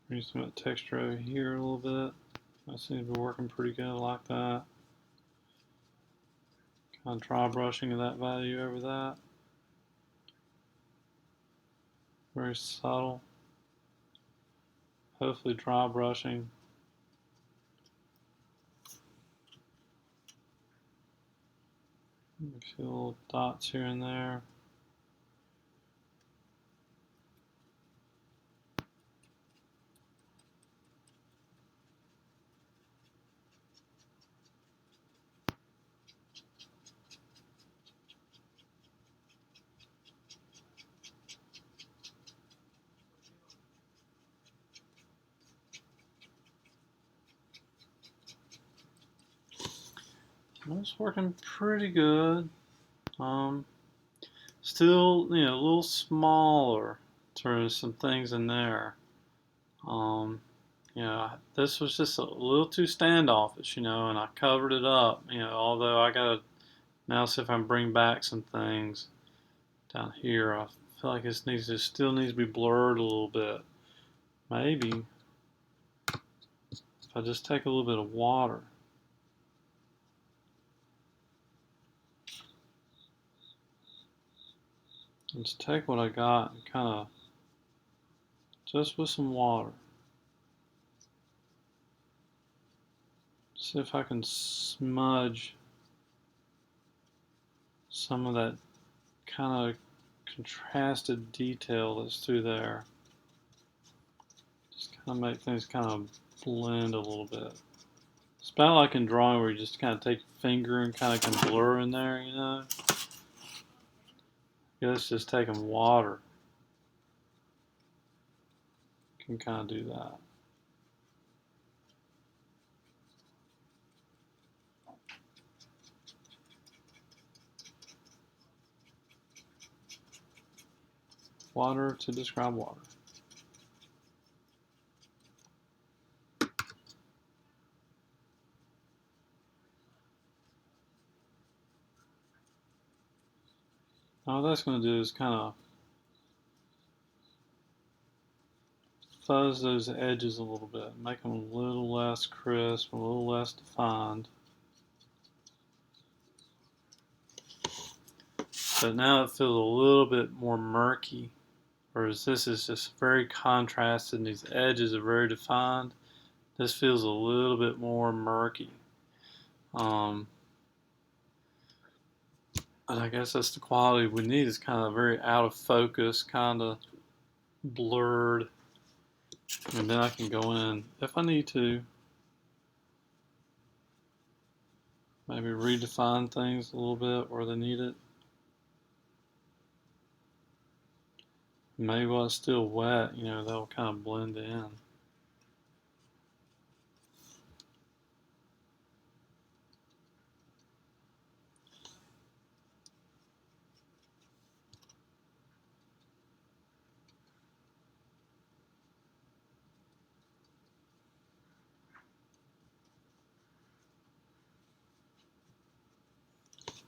Bring some of that texture over here a little bit. That seems to be working pretty good, like that. Kind of dry brushing of that value over that. Very subtle. Hopefully dry brushing. A few little dots here and there. That's working pretty good. Still, a little smaller. There's some things in there. This was just a little too standoffish, and I covered it up. Although I gotta now see if I can bring back some things down here. I feel like this still needs to be blurred a little bit. Maybe if I just take a little bit of water. Let's take what I got and kind of, just with some water, see if I can smudge some of that kind of contrasted detail that's through there. Just kind of make things kind of blend a little bit. It's about like in drawing where you just kind of take your finger and kind of can blur in there, Let's just taking water. Can kind of do that. water to describe water. All that's going to do is kind of fuzz those edges a little bit, make them a little less crisp, a little less defined. But now it feels a little bit more murky, whereas this is just very contrasted and these edges are very defined. This feels a little bit more murky. And I guess that's the quality we need, is kind of very out of focus, kind of blurred. And then I can go in, if I need to, maybe redefine things a little bit where they need it. Maybe while it's still wet, they'll kind of blend in.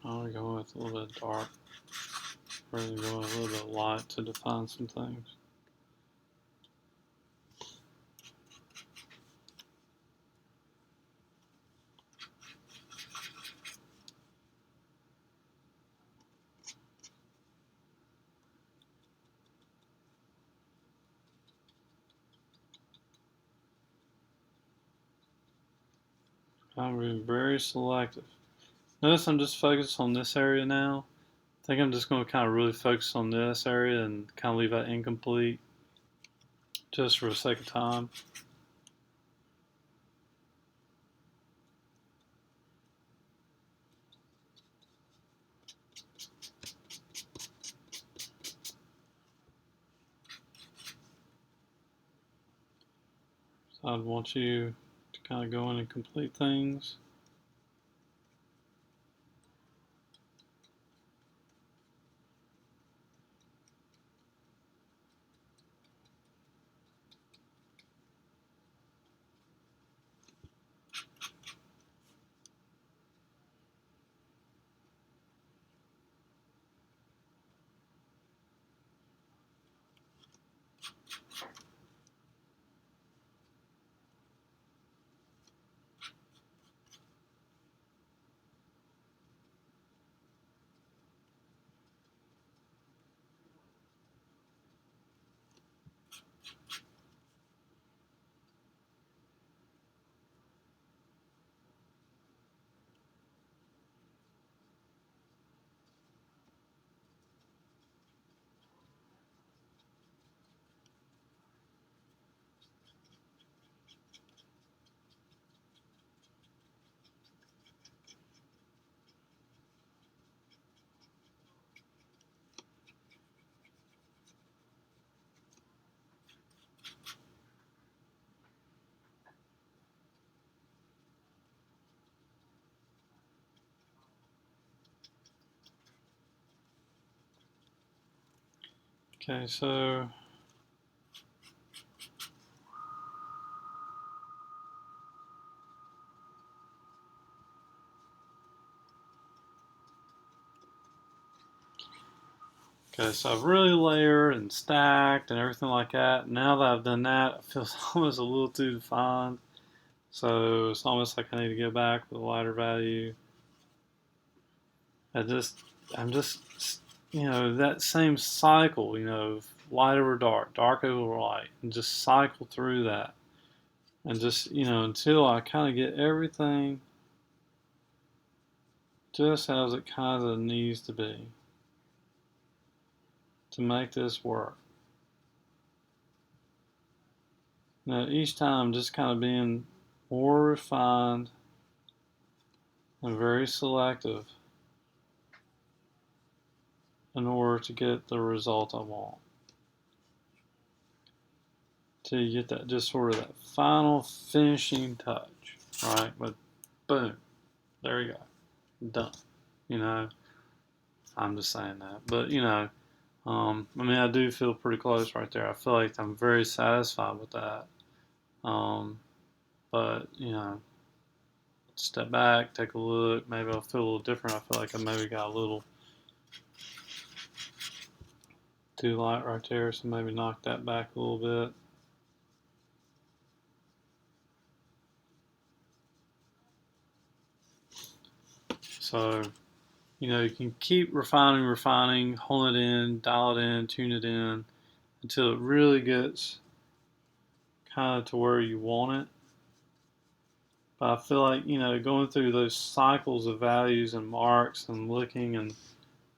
I'll go with a little bit dark, rather than going a little bit light to define some things. I'm being very selective. Notice I'm just focused on this area now. I think I'm just going to kind of really focus on this area and kind of leave that incomplete just for the sake of time. So I'd want you to kind of go in and complete things. Okay, so I've really layered and stacked and everything like that. Now that I've done that, it feels almost a little too defined. So it's almost like I need to go back with a lighter value. I'm just, that same cycle, of light over dark, dark over light, and just cycle through that. And just, until I kind of get everything just as it kind of needs to be to make this work. Now, each time just kind of being more refined and very selective in order to get the result I want. Till you get that, just sort of that final finishing touch, right? But boom, there you go, done. I'm just saying that. But, I mean, I do feel pretty close right there. I feel like I'm very satisfied with that. Um, but, you know, step back, take a look. Maybe I'll feel a little different. I feel like I maybe got a little too light right there, so maybe knock that back a little bit. So, you know, you can keep refining, hold it in, dial it in, tune it in until it really gets kind of to where you want it. But I feel like, you know, going through those cycles of values and marks and looking and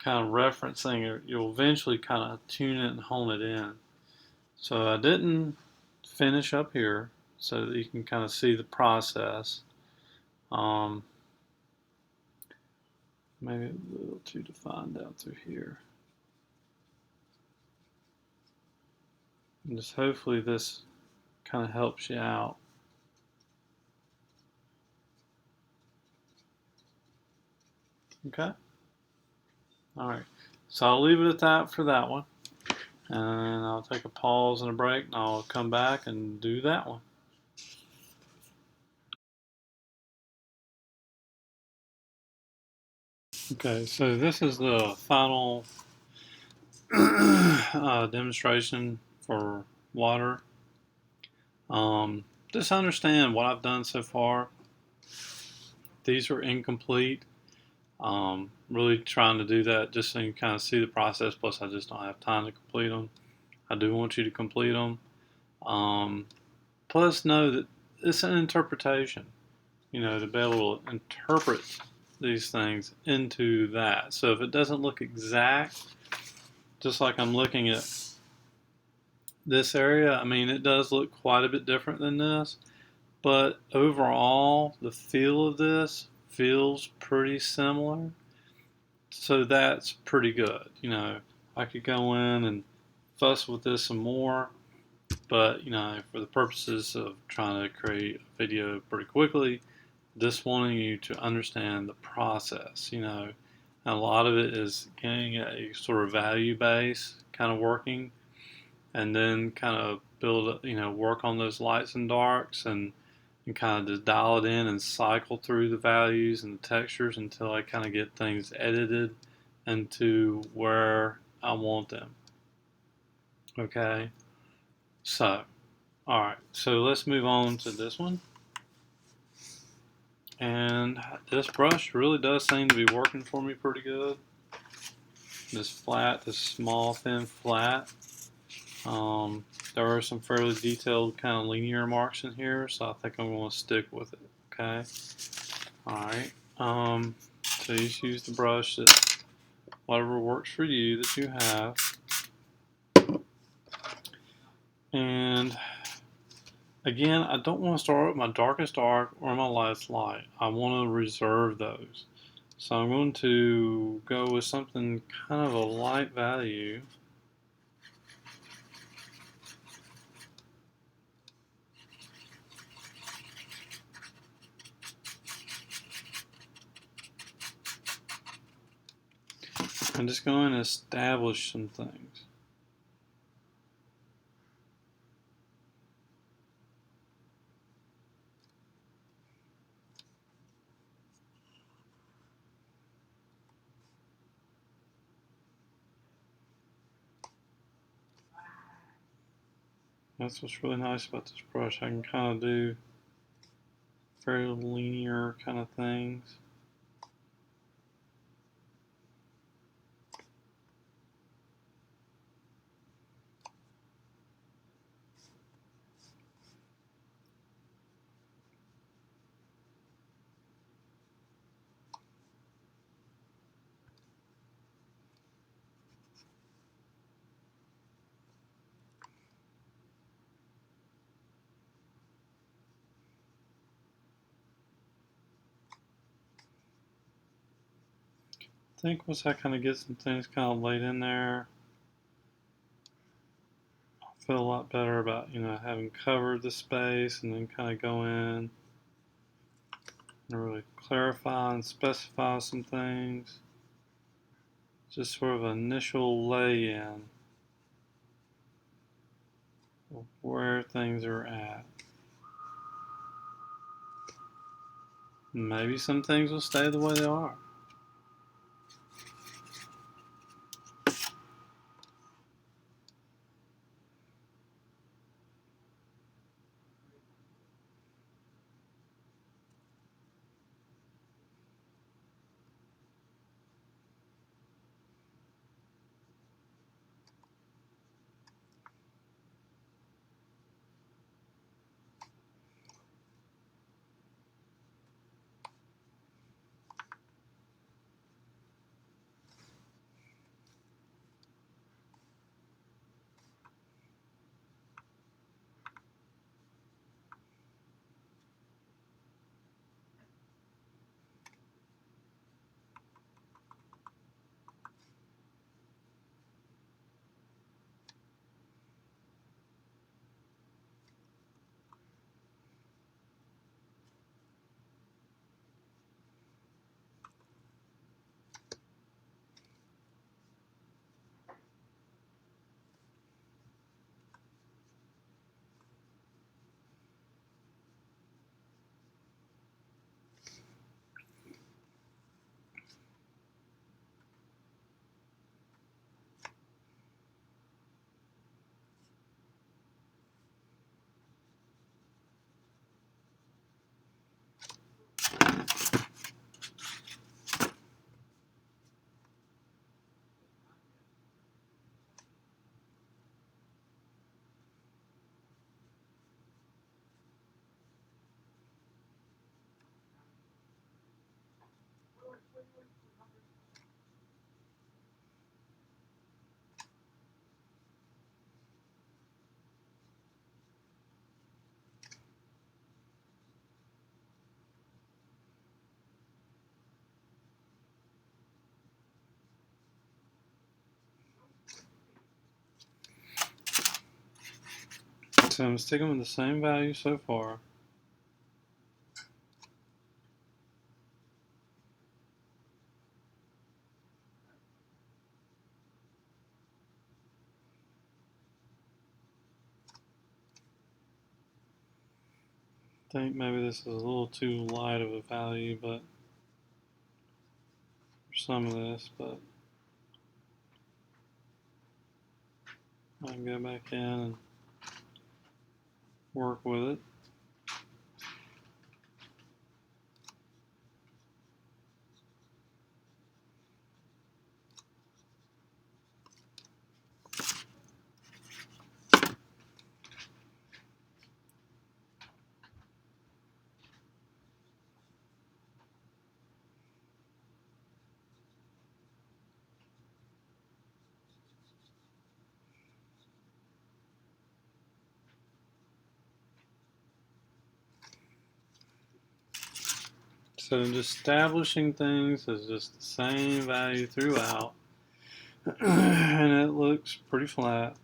kind of referencing it, you'll eventually kind of tune it and hone it in. So I didn't finish up here so that you can kind of see the process. Um, maybe a little too defined down through here. And just hopefully this kind of helps you out. Okay. All right. So I'll leave it at that for that one. And I'll take a pause and a break, and I'll come back and do that one. Okay, so this is the final demonstration for water. Just understand what I've done so far. These are incomplete. Really trying to do that just so you can kind of see the process. Plus, I just don't have time to complete them. I do want you to complete them. Plus, know that it's an interpretation. You know, to be able to interpret these things into that. So if it doesn't look exact, just like I'm looking at this area, I mean, it does look quite a bit different than this, but overall, the feel of this feels pretty similar. So that's pretty good. You know, I could go in and fuss with this some more, but, you know, for the purposes of trying to create a video pretty quickly, just wanting you to understand the process, you know. And a lot of it is getting a sort of value base kind of working, and then kind of build, you know, work on those lights and darks, and kind of just dial it in and cycle through the values and the textures until I kind of get things edited into where I want them. Okay, so, all right, so let's move on to this one. And this brush really does seem to be working for me pretty good. This flat, this small, thin flat. There are some fairly detailed kind of linear marks in here, so I think I'm going to stick with it. Okay. Alright. So you just use the brush that whatever works for you that you have. And again, I don't want to start with my darkest dark or my lightest light. I want to reserve those. So I'm going to go with something kind of a light value. I'm just going to establish some things. That's what's really nice about this brush. I can kind of do very linear kind of things. I think once I kind of get some things kind of laid in there, I feel a lot better about, you know, having covered the space and then kind of go in and really clarify and specify some things. just sort of initial lay-in of where things are at. Maybe some things will stay the way they are. So I'm sticking with the same value so far. I think maybe this is a little too light of a value, but for some of this, but I can go back in and work with it. So just establishing things as just the same value throughout, and it looks pretty flat.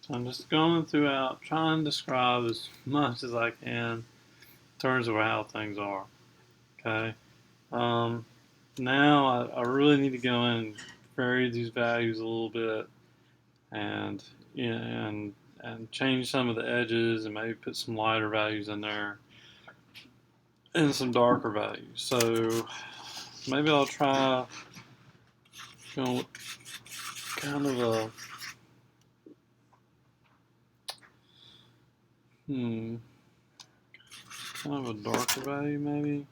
So I'm just going throughout, trying to describe as much as I can in terms of how things are. Okay. Um, Now I really need to go in and vary these values a little bit, and and change some of the edges and maybe put some lighter values in there and some darker values. So maybe I'll try going with kind of a hmm kind of a darker value maybe.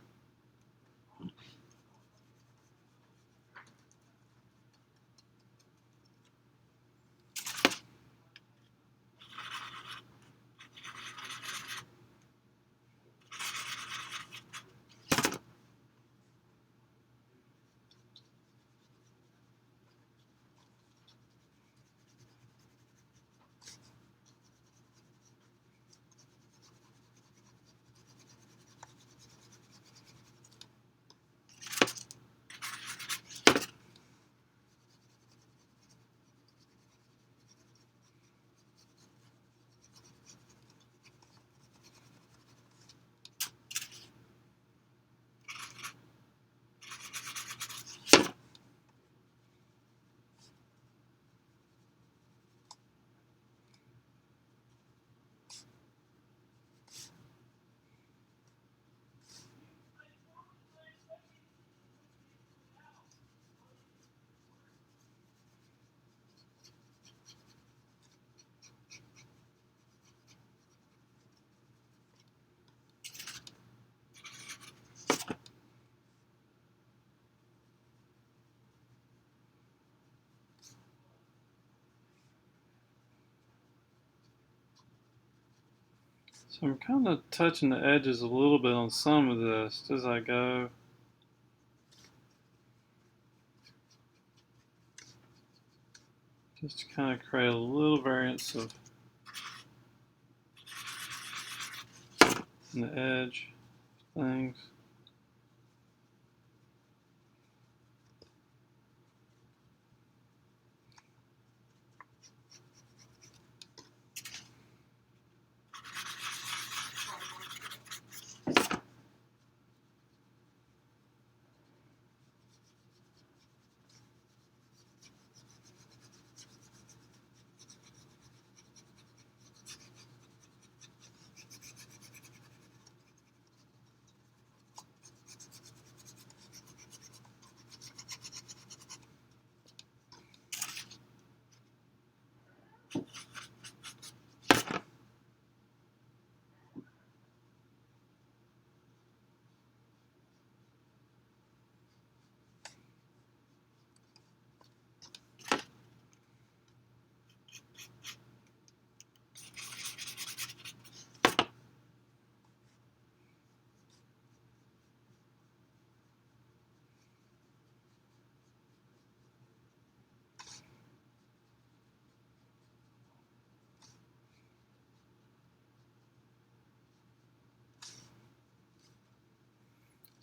So I'm kind of touching the edges a little bit on some of this as I go. Just to kind of create a little variance of in the edge things.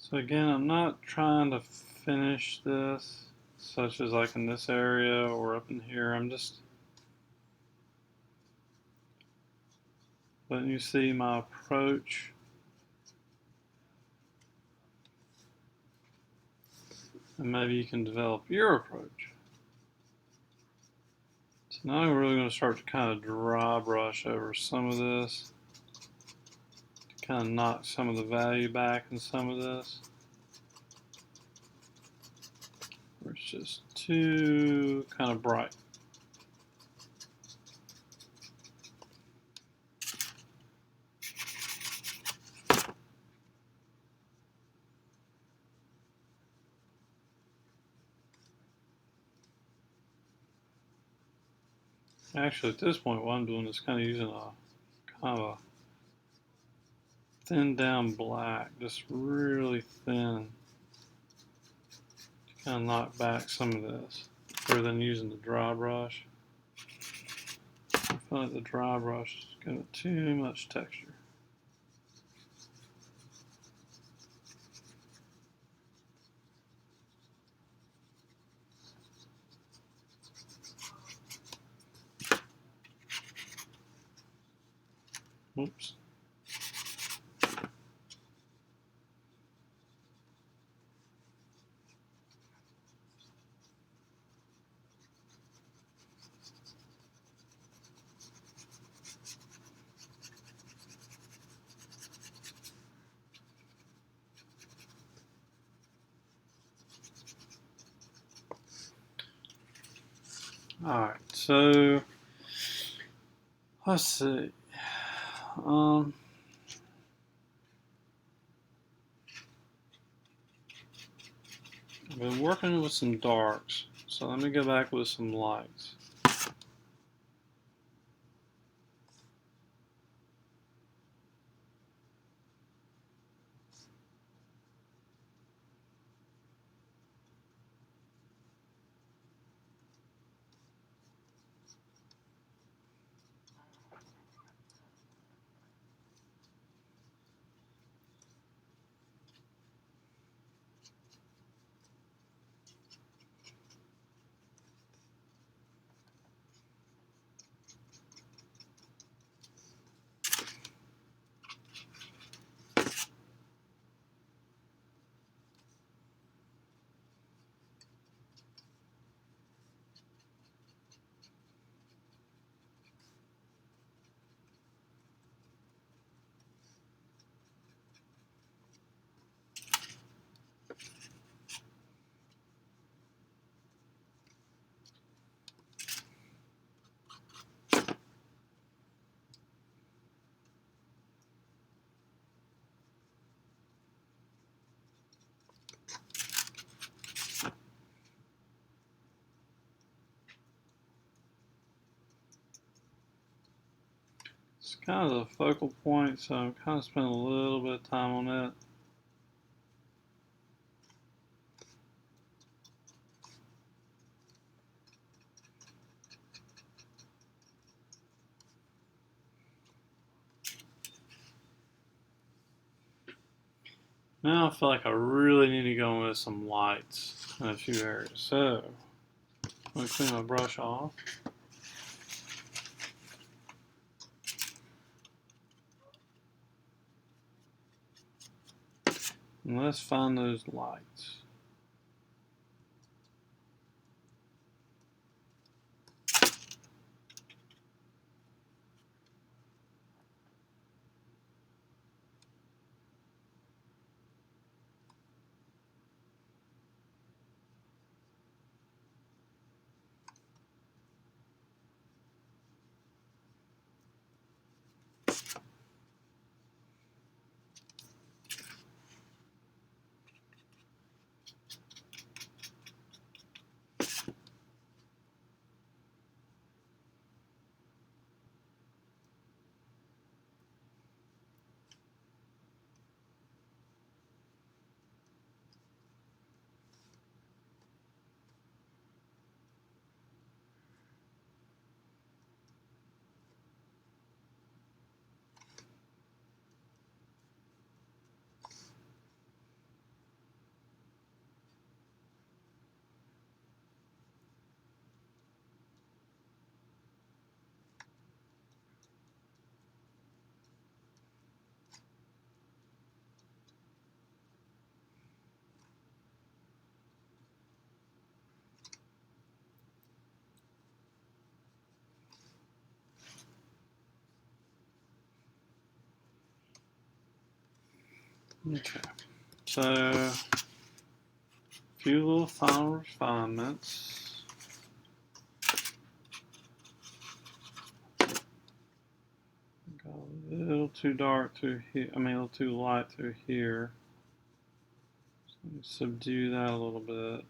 So again, I'm not trying to finish this, such as like in this area or up in here. I'm just letting you see my approach. And maybe you can develop your approach. So now I'm really going to start to kind of dry brush over some of this, to kind of knock some of the value back in some of this, where it's just too kind of bright. Actually, at this point, what I'm doing is kind of using a kind of a thin down black, just really thin, to kind of knock back some of this, rather than using the dry brush. I feel like the dry brush is giving it too much texture. Alright, so let's see. I've been working with some darks, so let me go back with some lights. It's kind of the focal point, so I'm kind of spending a little bit of time on it. Now I feel like I really need to go in with some lights in a few areas. So, I'm going to clean my brush off. And let's find those lights. Okay. So, a few little final refinements. Got a little too dark through here. I mean, a little too light through here. So let me subdue that a little bit.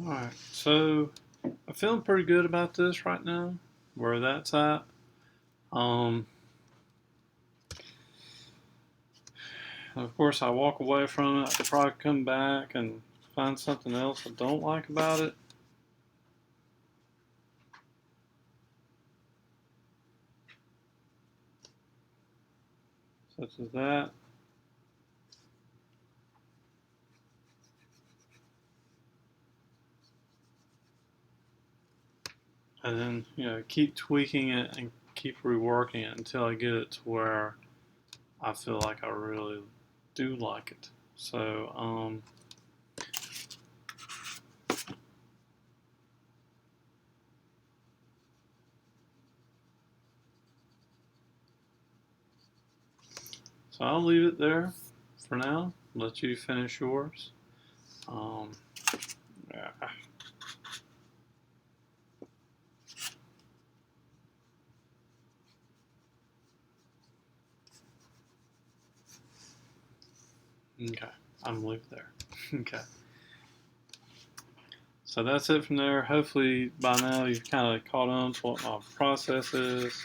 Alright, so I'm feeling pretty good about this right now, where that's at. Of course, I walk away from it. I could probably come back and find something else I don't like about it. such as that. And then, you know, keep tweaking it and keep reworking it until I get it to where I feel like I really do like it. So, so I'll leave it there for now. Let you finish yours. Um, yeah. Okay, I'm leave it there. Okay. So that's it from there. Hopefully by now you've kind of caught on to what my process is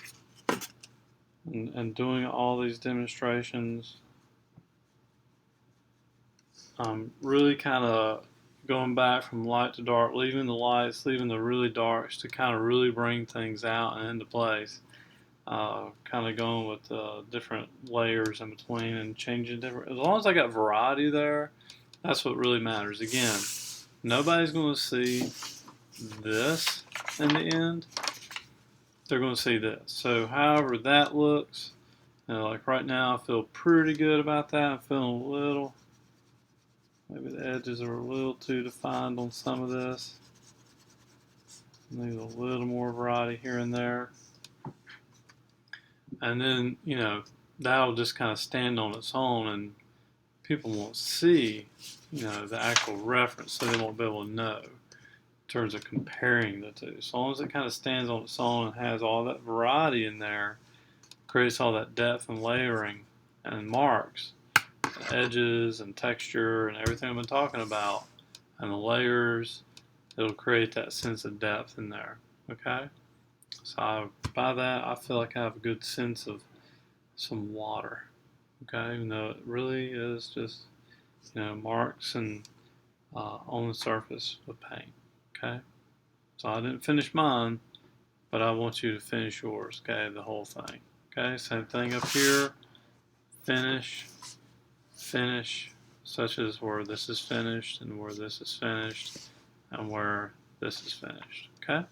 and doing all these demonstrations. Really kind of going back from light to dark, leaving the lights, leaving the really darks to kind of really bring things out and into place. Kind of going with different layers in between and changing different. As long as I got variety there, that's what really matters. Again, nobody's going to see this in the end. They're going to see this. So, however that looks, you know, like right now, I feel pretty good about that. I'm feeling a little. Maybe the edges are a little too defined on some of this. Maybe a little more variety here and there. And then, you know, that'll just kind of stand on its own and people won't see, you know, the actual reference, so they won't be able to know in terms of comparing the two. So long as it kind of stands on its own and has all that variety in there, creates all that depth and layering and marks, edges and texture and everything I've been talking about, and the layers, it'll create that sense of depth in there. Okay? So by that, I feel like I have a good sense of some water. Okay? Even though it really is just, you know, marks and on the surface of paint. Okay? So I didn't finish mine, but I want you to finish yours. Okay? The whole thing. Okay? Same thing up here. Finish, finish, such as where this is finished and where this is finished and where this is finished. Okay?